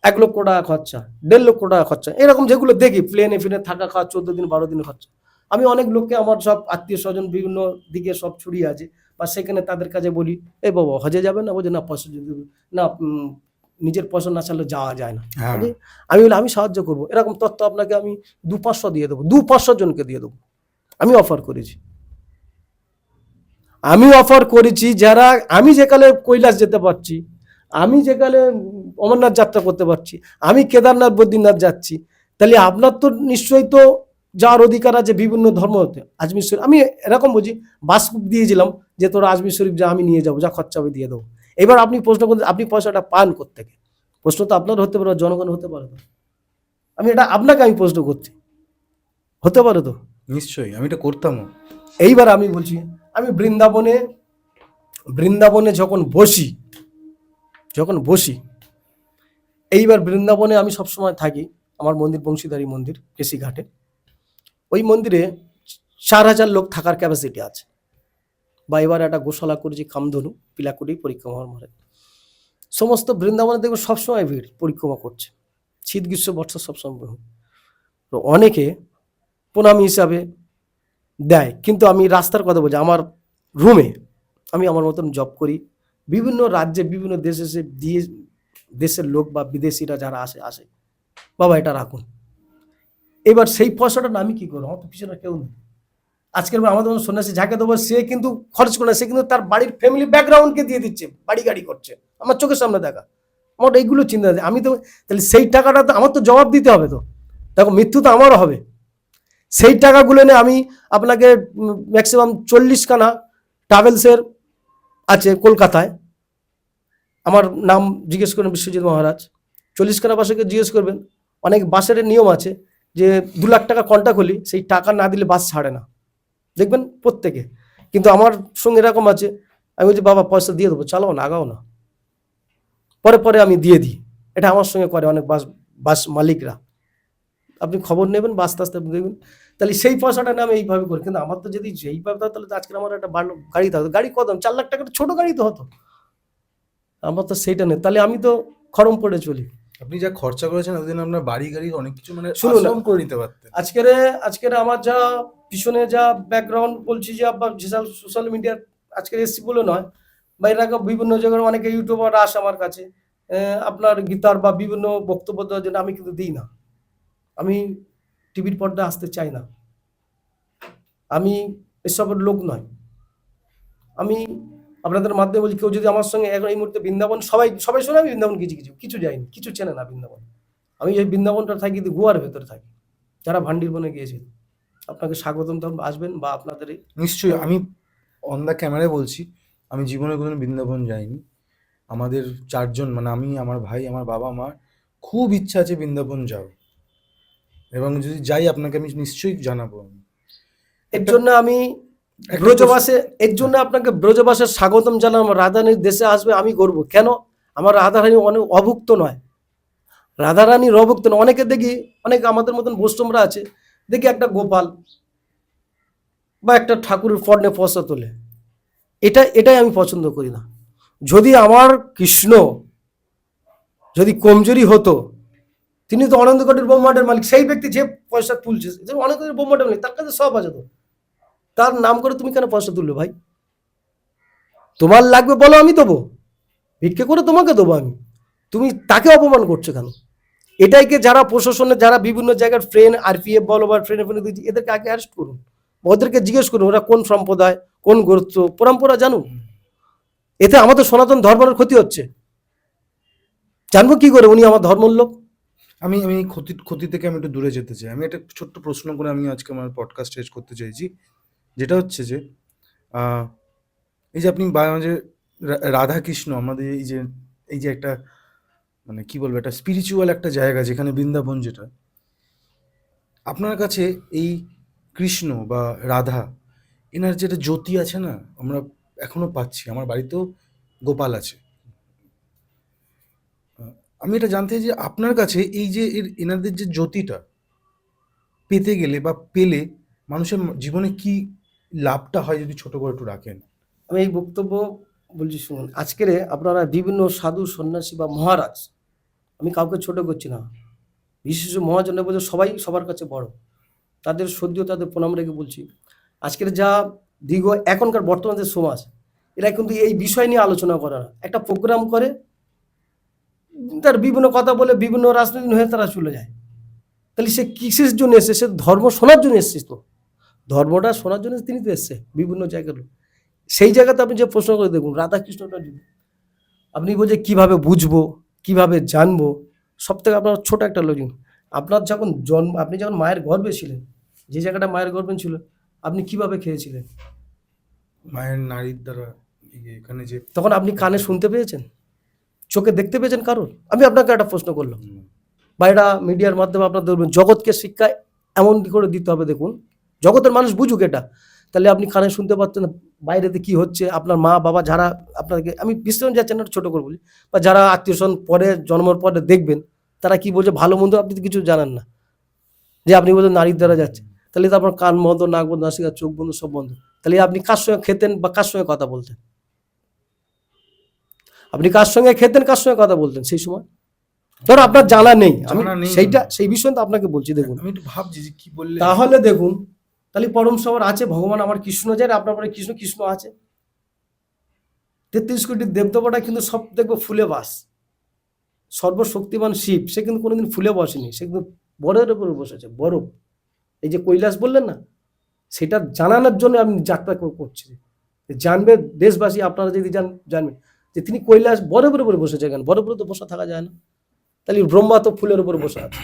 1 লক্ষ টাকা খরচা, 1.5 লক্ষ টাকা খরচা, এরকম যেগুলো দেখি, প্লেনে ফিনে থাকা খাওয়া, 14 দিন 12 দিন খরচা। আমি অনেক লোককে, আমার সব আত্মীয় স্বজন বিভিন্ন দিকে সব ছড়িয়ে আছে, বা সেখানে তাদের কাছে বলি, এই বাবা হজে যাবে না? বলছে না, পয়সা না, নিজের পয়সা না চাইলে যাওয়া যায় না। আমি বলি আমি সাহায্য করবো, এরকম তথ্য আপনাকে আমি 200-500 দিয়ে দেবো, 200-500 জনকে দিয়ে দেবো। আমি অফার করেছি, যারা, আমি যেকালে কৈলাস যেতে পারছি, আমি যেকালে অমরনাথ যাত্রা করতে পারছি, আমি কেদারনাথ বদ্রীনাথ যাচ্ছি, তাহলে আপনার তো নিশ্চয়ই তো যাওয়ার অধিকার আছে বিভিন্ন ধর্ম হতে। আজমির শরীফ আমি এরকম বলছি, বাসকুপ দিয়েছিলাম যে তোরা আজমির শরীফ যা, আমি নিয়ে যাবো, যা খরচা আমি দিয়ে দেবো। এবার আপনি প্রশ্ন করতে, আপনি পয়সাটা পান কোত্থেকে? প্রশ্ন তো আপনার হতে পারে, জনগণ হতে পারে তো। আপনাকে আমি প্রশ্ন করছি, হতে পারে তো? নিশ্চয়ই, আমি এটা করতাম। এইবার আমি বলছি, আমি বৃন্দাবনে যখন বসি, এইবার বৃন্দাবনে আমি সবসময় থাকি, আমার মন্দির বংশীধারী মন্দির, কেসি ঘাটে। ওই মন্দিরে 4,000 লোক থাকার ক্যাপাসিটি আছে। বা এবার একটা গোশালা করেছি, কামধনু পিলাকুটি পরিক্রমার মারে, সমস্ত বৃন্দাবনে দেখবো সবসময় ভিড়, পরিক্রমা করছে, শীত গ্রীষ্ম বর্ষা সবসময়। অনেকে প্রণামী হিসাবে দেয়, কিন্তু আমি রাস্তার কথা বলছি, আমার রুমে আমি আমার মতন জব করি। বিভিন্ন রাজ্যে, বিভিন্ন দেশে দিয়ে, দেশের লোক বা বিদেশিরা যারা আসে, বাবা এটা রাখুন। এবার সেই পয়সাটা না আমি কি করবো, আমার তো পিছনে কেউ নেই। আজকের আমাদের মতো সন্ন্যাসী যাকে দেবো সে কিন্তু খরচ করে না, সে কিন্তু তার বাড়ির ফ্যামিলি ব্যাকগ্রাউন্ডকে দিয়ে দিচ্ছে, বাড়ি গাড়ি করছে, আমার চোখের সামনে দেখা। আমার এইগুলো চিন্তা আছে, আমি তো তাহলে সেই টাকাটা তো আমার তো জবাব দিতে হবে। তো দেখো মৃত্যু তো আমারও হবে। সেই টাকাগুলো নিয়ে আমি আপনাকে ম্যাক্সিমাম 40খানা ট্রাভেলসের আছে কলকাতায়, আমার নাম জিজ্ঞেস করবেন বিশ্বজিৎ মহারাজ, 40খানা বাসকে জিজ্ঞেস করবেন, অনেক বাসের নিয়ম আছে যে 2 লাখ টাকা কন্ট্যাক্ট হলি সেই টাকা না দিলে বাস ছাড়ে না, দেখবেন প্রত্যেকে। কিন্তু আমার সঙ্গে এরকম আছে, আমি বলছি বাবা পয়সা দিয়ে দেবো, চালাও না, আগাও না, পরে পরে আমি দিয়ে দিই। এটা আমার সঙ্গে করে অনেক বাস বাস মালিকরা, আপনি খবর নেবেন বা আস্তে আস্তে দেখবেন। তাহলে সেই পয়সাটা না আমি এইভাবে করি, কিন্তু আমার তো যদি সেইভাবে থাকতো তাহলে তো আজকে আমার একটা ভালো গাড়ি থাকতো। গাড়ি কত দাম? 4 লাখ টাকার ছোট গাড়ি তো হতো, আমার তো সেইটা নেই। তাহলে আমি তো খরম পড়ে চলি। আপনি যা খরচা করেছেন এতদিন আপনার বাড়ি গাড়ির অনেক কিছু মানে শুনুন না, আশ্রম করে নিতে পারতেন। আজকের আমার যা পিছনে যা ব্যাকগ্রাউন্ড বলছি, যে আপনার যেসব সোশ্যাল মিডিয়ার আজকের এসছি বলে নয়, বা এর আগে বিভিন্ন জায়গায় অনেকে ইউটিউবার আসে আমার কাছে, আপনার গীতার বা বিভিন্ন বক্তব্য দেওয়ার জন্য, আমি কিন্তু দিই না। আমি টিভির পর্দা আসতে চাই না, আমি এসবের লোক নয়। আমি আপনাদের মাধ্যমে বলছি, কেউ যদি আমার সঙ্গে এখন এই মুহূর্তে বৃন্দাবন, সবাই সবাই শোনে আমি বৃন্দাবন কিছু যাইনি, কিছু চেনে না বৃন্দাবন। আমি এই বৃন্দাবনটা থাকি কিন্তু গোয়ার ভেতরে থাকি। যারা ভান্ডির বনে গিয়েছে আপনাকে স্বাগতম, তখন আসবেন, বা আপনাদের নিশ্চয়ই আমি অন দ্য ক্যামেরায় বলছি, আমি জীবনে কোনোদিন বৃন্দাবন যাইনি। আমাদের 4জন মানে আমি, আমার ভাই, আমার বাবা মা খুব ইচ্ছা আছে বৃন্দাবন যাও, এবং যদি যাই আপনাকে আমি নিশ্চয়ই জানাবো। এর জন্য আমি একটা ব্রজবাসে, এর জন্য আপনাকে ব্রজবাসের স্বাগতম জানাম। রাধারানীর দেশে আসবে আমি করব কেন? আমার রাধারানী অনেক অভুক্ত নয়, রাধারানীর অভুক্ত নয়। অনেকে দেখি, অনেক আমাদের মতন বৈষ্ণবরা আছে, দেখি একটা গোপাল বা একটা ঠাকুরের ফর্নে পয়সা তোলে, এটাই আমি পছন্দ করি না। যদি আমার কৃষ্ণ যদি কমজোরি হতো, তিনি তো অনন্ত কোটির ব্রহ্মাণ্ডের মালিক, সেই ব্যক্তি যে পয়সা তুলছে, যে অনন্ত কোটির ব্রহ্মাণ্ডের মালিক, তার কাছে সব আছে, তো তার নাম করে তুমি কেন পয়সা তুললে ভাই? তোমার লাগবে বলো, আমি দেবো, ভিক্ষে করে তোমাকে দেবো আমি, তুমি তাকে অপমান করছো কেন? এটাইকে যারা প্রশাসনে, যারা বিভিন্ন জায়গার ফ্রেন্ড, আরপিএফ বলো বা ফ্রেন্ড, এদেরকে আগে অ্যারেস্ট করুন, ওদেরকে জিজ্ঞেস করুন ওরা কোন সম্প্রদায়, কোন গোত্র, পরম্পরা জানুন। এতে আমাদের সনাতন ধর্মের ক্ষতি হচ্ছে, জানবো কি করে উনি আমার ধর্মের লোক? আমি আমি ক্ষতি থেকে আমি একটু দূরে যেতে চাই। আমি একটা ছোট্ট প্রশ্ন করে আমি আজকে আমার পডকাস্ট শেষ করতে চাইছি, যেটা হচ্ছে যে এই যে আপনি মাঝে রাধা কৃষ্ণ আমাদের এই যে একটা মানে কি বলবো, একটা স্পিরিচুয়াল একটা জায়গা যেখানে বৃন্দাবন, যেটা আপনার কাছে এই কৃষ্ণ বা রাধা, এনার যেটা জ্যোতি আছে না, আমরা এখনো পাচ্ছি। আমার বাড়িতেও গোপাল আছে। আমি এটা জানতে চাই যে আপনার কাছে এই যে এনাদের যে জ্যোতিটা পেতে গেলে বা পেলে মানুষের জীবনে কি লাভটা হয়, যদি ছোট করে একটু রাখেন। আমি এই বক্তব্য বলছি শুনুন। আজকের আপনারা বিভিন্ন সাধু সন্ন্যাসী বা মহারাজ, আমি কাউকে ছোট করছি না, বিশেষ মহাজনের বলতে সবাই সবার কাছে বড়, তাদের সদ্য তাদের প্রণাম রেখে বলছি, আজকের যা দীর্ঘ এখনকার বর্তমান যে সমাজ, এরা কিন্তু এই বিষয় নিয়ে আলোচনা করে না, একটা প্রোগ্রাম করে তার বিভিন্ন কথা বলে বিভিন্ন রাজনীতি হয়ে তারা চলে যায়। তাহলে সে কিসের জন্য এসছে? সে ধর্ম শোনার জন্য এসছিস, তো ধর্মটা শোনার জন্য তিনি তো এসছে বিভিন্ন জায়গার। সেই জায়গাতে আপনি যে প্রশ্ন করে দেখুন, রাধাকৃষ্ণটা যদি আপনি বলছে কিভাবে বুঝবো, কিভাবে জানবো, সব থেকে আপনার ছোট একটা লজিক, আপনার যখন জন্ম, আপনি যখন মায়ের গর্ভে ছিলেন, যে জায়গাটা মায়ের গর্ভে ছিল, আপনি কিভাবে খেয়েছিলেন? মায়ের নারীর দ্বারা এখানে যে তখন আপনি কানে শুনতে পেয়েছেন, চোখে দেখতে পেয়েছেন কারোর? আমি আপনাকে একটা প্রশ্ন করলাম, বা এটা মিডিয়ার মাধ্যমে আপনাদের জগৎকে শিক্ষা এমন করে দিতে হবে, দেখুন জগতের মানুষ বুঝুক এটা। তাহলে আপনি কানে শুনতে পাচ্ছেন বাইরেতে কি হচ্ছে, আপনার মা বাবা যারা আপনাকে, আমি বিশ্লেষণ যাচ্ছেন না, ছোট করে বলি, বা যারা আত্মীয় স্বজন পরে জন্মের পরে দেখবেন, তারা কি বলছে ভালো মন্দ আপনি তো কিছু জানেন না, যে আপনি বলছেন নারীর দ্বারা যাচ্ছে, তাহলে তো আপনার কান বন্ধ, নাক বন্ধ, নাসিকা, চোখ বন্ধ, সব বন্ধ। তাহলে আপনি কার সঙ্গে খেতেন বা কার সঙ্গে কথা বলতেন? আপনি কার সঙ্গে খেতেন, কার সঙ্গে কথা বলতেন সেই সময়? ধরো আপনার জানা নেই, আমি জানা নেই। সেই বিষয়ে তো আপনাকে বলছি। দেখুন আমি একটু ভাবছি যে কি বললে। তাহলে দেখুন, তাহলে পরম সবার আছে ভগবান আমার কৃষ্ণ, যায় আপনার পরে কৃষ্ণ, কৃষ্ণ আছে 33 কোটি দেবদেবতা, কিন্তু সব দেখবো ফুলে বাস, সর্বশক্তিমান শিব, সে কিন্তু কোনোদিন ফুলে বসেনি, সে কিন্তু বরফের উপরে বসেছে, বরফ। এই যে কৈলাস বললেন না, সেটা জানানোর জন্য আমি যাত্রা করছি, জানবে দেশবাসী, আপনারা যদি জানবেন যে তিনি কৈলাস বরফের উপরে বসেছে। কেন বরফের উপরে বসে থাকা যায় না? তাহলে ব্রহ্মা তো ফুলের উপরে বসে আছে,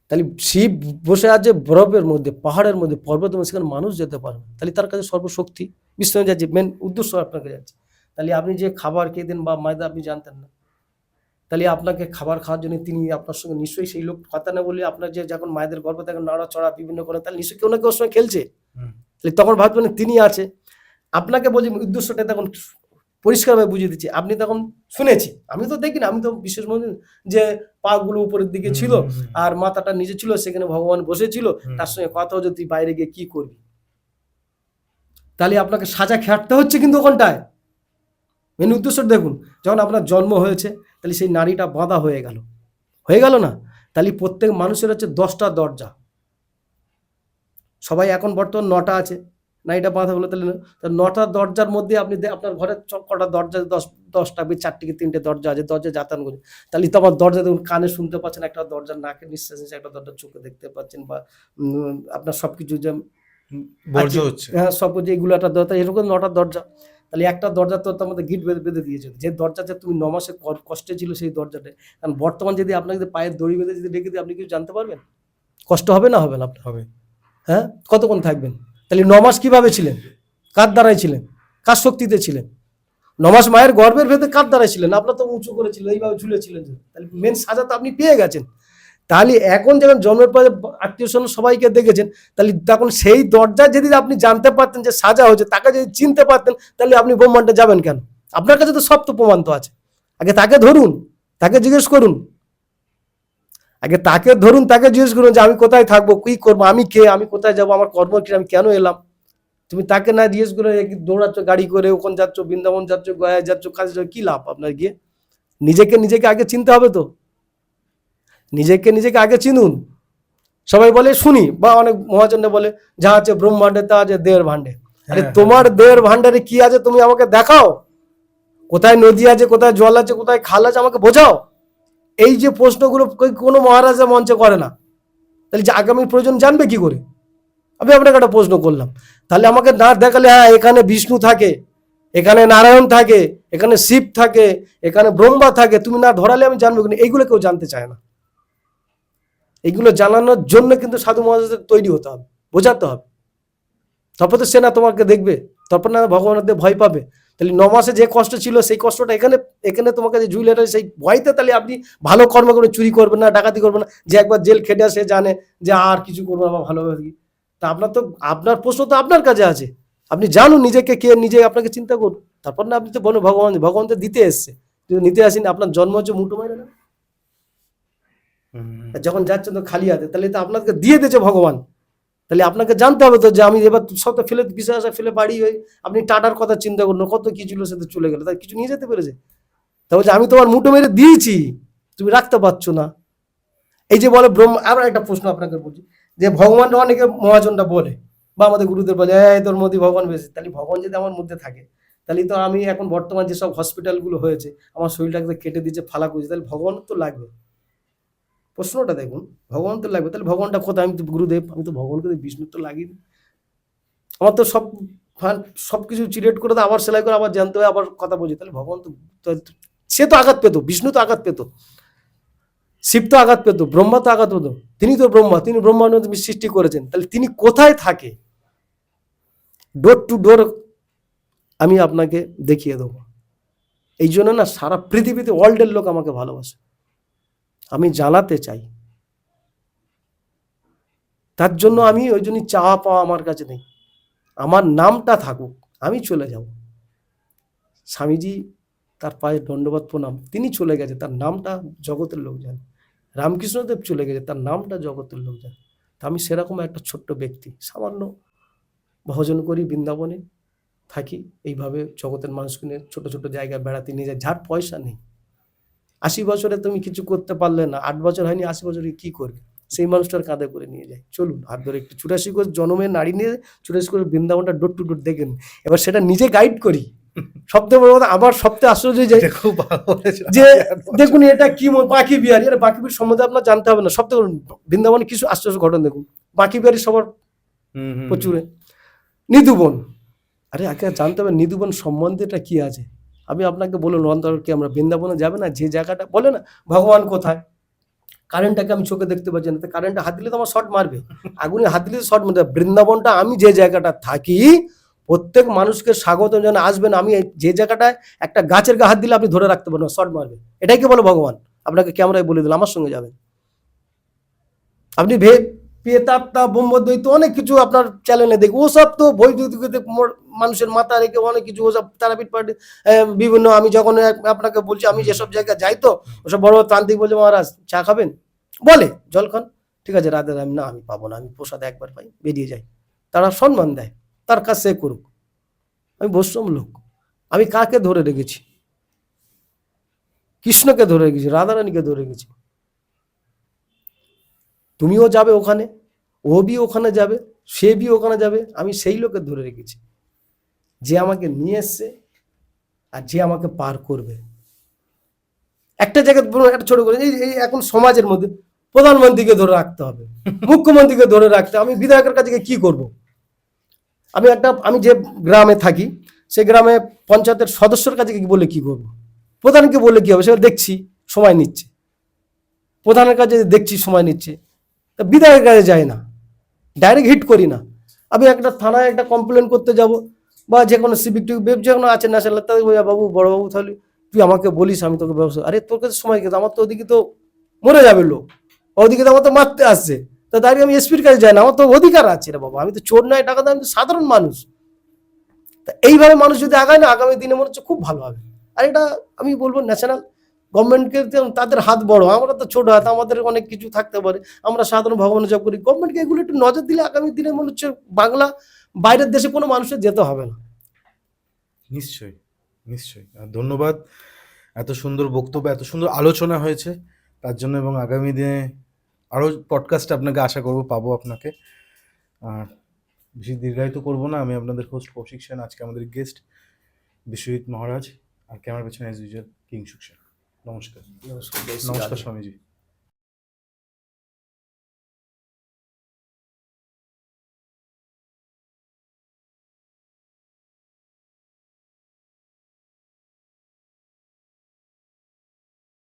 তাহলে শিব বসে আছে বরফের মধ্যে, পাহাড়ের মধ্যে, পর্বতের মধ্যে, সেখানে মানুষ যেতে পারে না। তাহলে তার কাছে সর্বশক্তি বিষ্ণু যাচ্ছে, মেন উদ্দেশ্য আপনাকে যাচ্ছে। তাহলে আপনি যে খাবার খেতেন বা ময়দা আপনি জানতেন না, তাহলে আপনাকে খাবার খাওয়ার জন্য তিনি আপনার সঙ্গে নিশ্চয়ই সেই লোক কথা না বলে আপনার যে যখন মায়েদের গর্ভে থাকেন নাড়াচড়া বিভিন্ন করে, তাহলে নিশ্চয়ই কেউ না কেউ সঙ্গে খেলছে। তাহলে তখন ভাববেন তিনি আছে। আপনাকে বলছি উদ্দেশ্যটা তখন পরিষ্কারভাবে বুঝিয়ে দিচ্ছি, আপনি তখন শুনেছি, আমি তো দেখি না, আমি তো বিশেষ মনে যে পা গুলো উপরের দিকে ছিল আর মাথাটা নিচে ছিল, সেখানে ভগবান বসেছিল, তার সঙ্গে কথা হচ্ছে তুই বাইরে গিয়ে কি করবি। তাহলে আপনাকে সাজা খাটতে হচ্ছে কিন্তু ওখানটায়। মেন উদ্দেশ্য দেখুন, যখন আপনার জন্ম হয়েছে তাহলে সেই নারীটা বাঁধা হয়ে গেল না? তাহলে প্রত্যেক মানুষের হচ্ছে 10টা দরজা, সবাই এখন বর্তমান 9টা আছে, নারীটা বাঁধা হলো, তাহলে 9টা দরজার মধ্যে আপনি আপনার ঘরের কটা দরজা, 10টা 4টে কি 3টে দরজা আছে, দরজা যাতায়াত করছে। তাহলে তো আমার দরজা দেখুন, কানে শুনতে পাচ্ছেন একটা দরজা, নাকে নিঃশ্বাস নিচ্ছে একটা দরজা, চোখে দেখতে পাচ্ছেন, বা আপনার সবকিছু যে বর্জ্য হচ্ছে, হ্যাঁ সব কিছু, এগুলো একটা দরজা, এরকম 9টা দরজা। তাহলে একটা দরজা তো আমাদের গিট বেঁধে দিয়েছে, যে দরজাতে তুমি 9 মাসে কষ্টে ছিল সেই দরজাটা। কারণ বর্তমান যদি আপনাকে যদি পায়ের দড়ি বেঁধে যদি রেখে দিই, আপনি কিছু জানতে পারবেন? কষ্ট হবে না, হবে না আপনার? হবে। হ্যাঁ, কতক্ষণ থাকবেন? তাহলে 9 মাস কিভাবে ছিলেন? কার দ্বারাই ছিলেন? কার শক্তিতে ছিলেন? 9 মাস মায়ের গর্ভের ভেতরে কার দ্বারাই ছিলেন? আপনার তো উঁচু করেছিলেন, এইভাবে ঝুলেছিলেন। তাহলে মেন সাজা তো আপনি পেয়ে গেছেন। তাহলে এখন যখন জন্মের পরে আত্মীয় স্বজন সবাইকে দেখেছেন, তাহলে তখন সেই দরজা যদি আপনি জানতে পারতেন যে সাজা হয়েছে, তাকে যদি চিনতে পারতেন, তাহলে আপনি ব্রহ্মাণ্ডে যাবেন কেন? আপনার কাছে তো সব তো প্রমাণ তো আছে। আগে তাকে ধরুন, তাকে জিজ্ঞেস করুন, তাকে জিজ্ঞেস করুন যে আমি কোথায় থাকবো, কি করবো, আমি কে, আমি কোথায় যাবো, আমার কর্ম কি, আমি কেন এলাম। তুমি তাকে না জিজ্ঞেস করে দৌড়াচ্ছ গাড়ি করে, ওখানে যাচ্ছ, বৃন্দাবন যাচ্ছ, গয়া যাচ্ছ, কাজে যাচ্ছ, কি লাভ আপনার গিয়ে? নিজেকে আগে চিনতে হবে তো, নিজেকে আগে চিনুন। সবাই বলে শুনি, বা অনেক মহাজনে বলে যা আছে ব্রহ্মাণ্ডে তা আছে দেহের ভাণ্ডে। আরে তোমার দেহের ভাণ্ডারে কি আছে তুমি আমাকে দেখাও, কোথায় নদী আছে, কোথায় জল আছে, কোথায় খাল আছে, আমাকে বোঝাও। এই যে প্রশ্নগুলো কোনো মহারাজা মঞ্চে করে না, তাহলে যে আগামী প্রয়োজন জানবে কি করে? আমি আপনাকে একটা প্রশ্ন করলাম, তাহলে আমাকে না দেখালে, হ্যাঁ এখানে বিষ্ণু থাকে, এখানে নারায়ণ থাকে, এখানে শিব থাকে, এখানে ব্রহ্মা থাকে, তুমি না ধরালে আমি জানবো, কিন্তু এইগুলো কেউ জানতে চায় না। এইগুলো জানানোর জন্য কিন্তু সাধু মহারাজদের তৈরি হতে হবে, বোঝাতে হবে, তারপর তো সে না তোমাকে দেখবে, তারপর না ভগবানের ভয় পাবে। তাহলে 9 মাসে যে কষ্ট ছিল সেই কষ্টটা এখানে তোমাকে যে জুইলেটা, সেই ভয়তে তাহলে আপনি ভালো কর্ম করে চুরি করবেন না, ডাকাতি করবেন না। যে একবার জেল খেটে আসে জানে যে আর কিছু করবো না, ভালোভাবে থাকি। তা আপনার প্রশ্ন তো আপনার কাছে আছে, আপনি জানুন নিজেকে কে, নিজে আপনাকে চিন্তা করুন। তারপর না আপনি তো বলুন ভগবান তো দিতে এসছে, যদি নিতে আসেন, আপনার জন্ম হচ্ছে মুঠো মাইরে না, যখন যাচ্ছেন তো খালি হাতে, তাহলে তো আপনাকে দিয়ে দিয়েছে ভগবান। তাহলে আপনাকে জানতে হবে তো যে আমি এবার সব ফেলে বিশ্বাস ফেলে বাড়ি হয়ে, আপনি টাটার কথা চিন্তা করুন, কত কি ছিল সে তো চলে গেল, তাই কিছু নিয়ে যেতে পেরেছে? তা বলছে আমি তোমার মুঠো মেরে দিয়েছি, তুমি রাখতে পারছো না। এই যে বলে ব্রহ্ম, আবার একটা প্রশ্ন আপনাকে বলছি, যে ভগবানটা অনেকে মহাজনটা বলে বা আমাদের গুরুদের বলে এই তোর মধ্যে ভগবান বেশি। তাহলে ভগবান যদি আমার মধ্যে থাকে, তাহলে তো আমি এখন বর্তমান যেসব হসপিটালগুলো হয়েছে, আমার শরীরটাকে কেটে দিচ্ছে, ফালা করছে, তাহলে ভগবান তো লাগবে। প্রশ্নটা দেখুন, ভগবান তো লাগবে, তাহলে ভগবানটা কোথায়? আমি তো গুরুদেব, আমি তো ভগবানকে বিষ্ণু তো লাগিয়ে, আমার তো সব কিছু চিরেট করে তো আবার সেলাই করে আবার জানতে হয়, আবার কথা বলছি, তাহলে ভগবান তো সে তো আঘাত পেত, বিষ্ণু তো আঘাত পেত, শিব তো আঘাত পেত, ব্রহ্মা তো আঘাত পেত। তিনি তো ব্রহ্মা, তিনি ব্রহ্মাণ্ড সৃষ্টি করেছেন, তাহলে তিনি কোথায় থাকে? ডোর টু ডোর আমি আপনাকে দেখিয়ে দেবো। এই জন্য না সারা পৃথিবীতে ওয়ার্ল্ডের লোক আমাকে ভালোবাসে, আমি জানাতে চাই। তার জন্য আমি ওই জন্য চাওয়া পাওয়া আমার কাছে নেই, আমার নামটা থাকুক, আমি চলে যাব। স্বামীজি তার পায়ে দণ্ডবত প্রণাম, তিনি চলে গেছে, তার নামটা জগতের লোক জানে। রামকৃষ্ণদেব চলে গেছে, তার নামটা জগতের লোক জানে। তা আমি সেরকম একটা ছোট্ট ব্যক্তি, সামান্য ভজন করি, বৃন্দাবনে থাকি, এইভাবে জগতের মানুষকে নিয়ে ছোট ছোট জায়গায় বেড়াতে নিয়ে যায়। যার পয়সা নেই, 80 বছরে তুমি কিছু করতে পারলে না, 8 বছর হয়নি, 80 বছরে কি করবে, সেই মানুষটার কাঁধে করে নিয়ে যায়। চলুন হাত ধরে একটু 84 করে জনমের নারী নিয়ে 84 করে বৃন্দাবনটা ডোর টু ডোর দেখেন, এবার সেটা নিজে গাইড করি। সবথেকে বড় কথা, আমার সবথেকে আশ্চর্য যে এটা খুব ভালো বলেছেন। যে দেখুন এটা কি বাঁকি বিহারি, এটা বাঁকি বিহারি সম্বন্ধে আপনার জানতে হবে না। সবথেকে বৃন্দাবনে কিছু আশ্চর্য ঘটনা দেখুন, বাঁকি বিহারি সবার প্রচুরে। নিধুবন, আরে আগে জানতে হবে নিধুবন সম্বন্ধে এটা কি আছে। আমি আপনাকে বলুন অন্তরকে আমরা বৃন্দাবনে যাবে না, যে জায়গাটা বলে না ভগবান কোথায়, কারেন্টটাকে আমি চোখে দেখতে পাচ্ছি না, কারেন্টে হাত দিলে তো আমার শর্ট মারবে, আগুনে হাত দিলে শর্ট মারবে। বৃন্দাবনটা আমি যে জায়গাটা থাকি, প্রত্যেক মানুষকে স্বাগত যেন আসবেন, আমি যে জায়গাটায় একটা গাছের গা হাত দিলে আপনি ধরে রাখতে পারবেন, শর্ট মারবে। এটাই কি বলে ভগবান, আপনাকে ক্যামেরায় বলে দিল, আমার সঙ্গে যাবেন আপনি পেতাত্তা ব্রহ্মদ্বৈত অনেক কিছু আপনার চ্যানেলে দেখুন, ওসব তো বৈদ্যুতিক মানুষের মাথা রেখে অনেক কিছু ওসব তারাপীঠ পার্টি বিভিন্ন, আমি যখন আপনাকে বলছি আমি যেসব জায়গায় যাই তো ওসব বড় বড় তান্ত্রিক বলছে মহারাজ চা খাবেন, বলে জল খান, ঠিক আছে রাতে আমি না আমি পাবো না, আমি প্রসাদ একবার পাই বেরিয়ে যাই, তারা সম্মান দেয়, তার কাজ সে করুক। আমি বৈষ্ণব লোক, আমি কাকে ধরে রেখেছি, কৃষ্ণকে ধরে রেখেছি, রাধারানীকে ধরে রেখেছি। তুমিও যাবে ওখানে, ও বি ওখানে যাবে, সে বি ওখানে যাবে, আমি সেই লোকে ধরে রেখেছি যে আমাকে নিয়ে এসছে আর যে আমাকে পার করবে। একটা জায়গায় একটা ছোট করে এই এখন সমাজের মধ্যে প্রধানমন্ত্রীকে ধরে রাখতে হবে, মুখ্যমন্ত্রীকে ধরে রাখতে, আমি বিধায়কের কাছে কি করব? আমি যে গ্রামে থাকি সেই গ্রামে পঞ্চায়েতের সদস্যর কাছে বলে কি করব? প্রধানকে বলে কি হবে? সেটা দেখছি সময় নিচ্ছে, প্রধানের কাছে দেখছি সময় নিচ্ছে, তা বিধায়কের কাছে যায় না, ডাইরেক্ট হিট করি না। আমি একটা থানায় একটা কমপ্লেন করতে যাব বা যে কোনো সিভিক টিভিক যে কোনো আছে ন্যাশনাল, তাদের বাবু বড়বাবু তাহলে তুই আমাকে বলিস আমি তোকে ব্যবস্থা, আরে তোর কাছে সময় কিন্তু আমার তো ওদিকে তো মরে যাবে লোক, ওদিকে তো আমার তো মারতে আসছে, তা দাঁড়িয়ে আমি এসপির কাছে যাই না, আমার তো অধিকার আছে রে বাবা, আমি তো চোর নয় টাকা দেয়, আমি তো সাধারণ মানুষ। তা এইভাবে মানুষ যদি আগায় না, আগামী দিনে মনে হচ্ছে খুব ভালো হবে। আর এটা আমি বলবো ন্যাশনাল গভর্নমেন্টকে, তাদের হাত বড়, আমরা তো ছোট হাত, আমাদের অনেক কিছু থাকতে পারে, আমরা সাধারণ ভগবানের জব করি। গভর্নমেন্টকে এগুলো একটু নজর দিলে আগামী দিনে মনে হচ্ছে বাংলা বাইরের দেশে কোনো মানুষের যেতে হবে না। নিশ্চয়ই, নিশ্চয়ই। আর ধন্যবাদ, এত সুন্দর বক্তব্য, এত সুন্দর আলোচনা হয়েছে তার জন্য, এবং আগামী দিনে আরও পডকাস্ট আপনাকে আশা করব পাবো আপনাকে। আর বেশি দীর্ঘায়িত করবো না, আমি আপনাদের হোস্ট কৌশিক সেন, আজকে আমাদের গেস্ট বিশ্বজিৎ মহারাজ, আর ক্যামেরার পেছনে অ্যাজ ইউজুয়াল কিংশুক সেন। নমস্কার। নমস্কার স্বামীজি।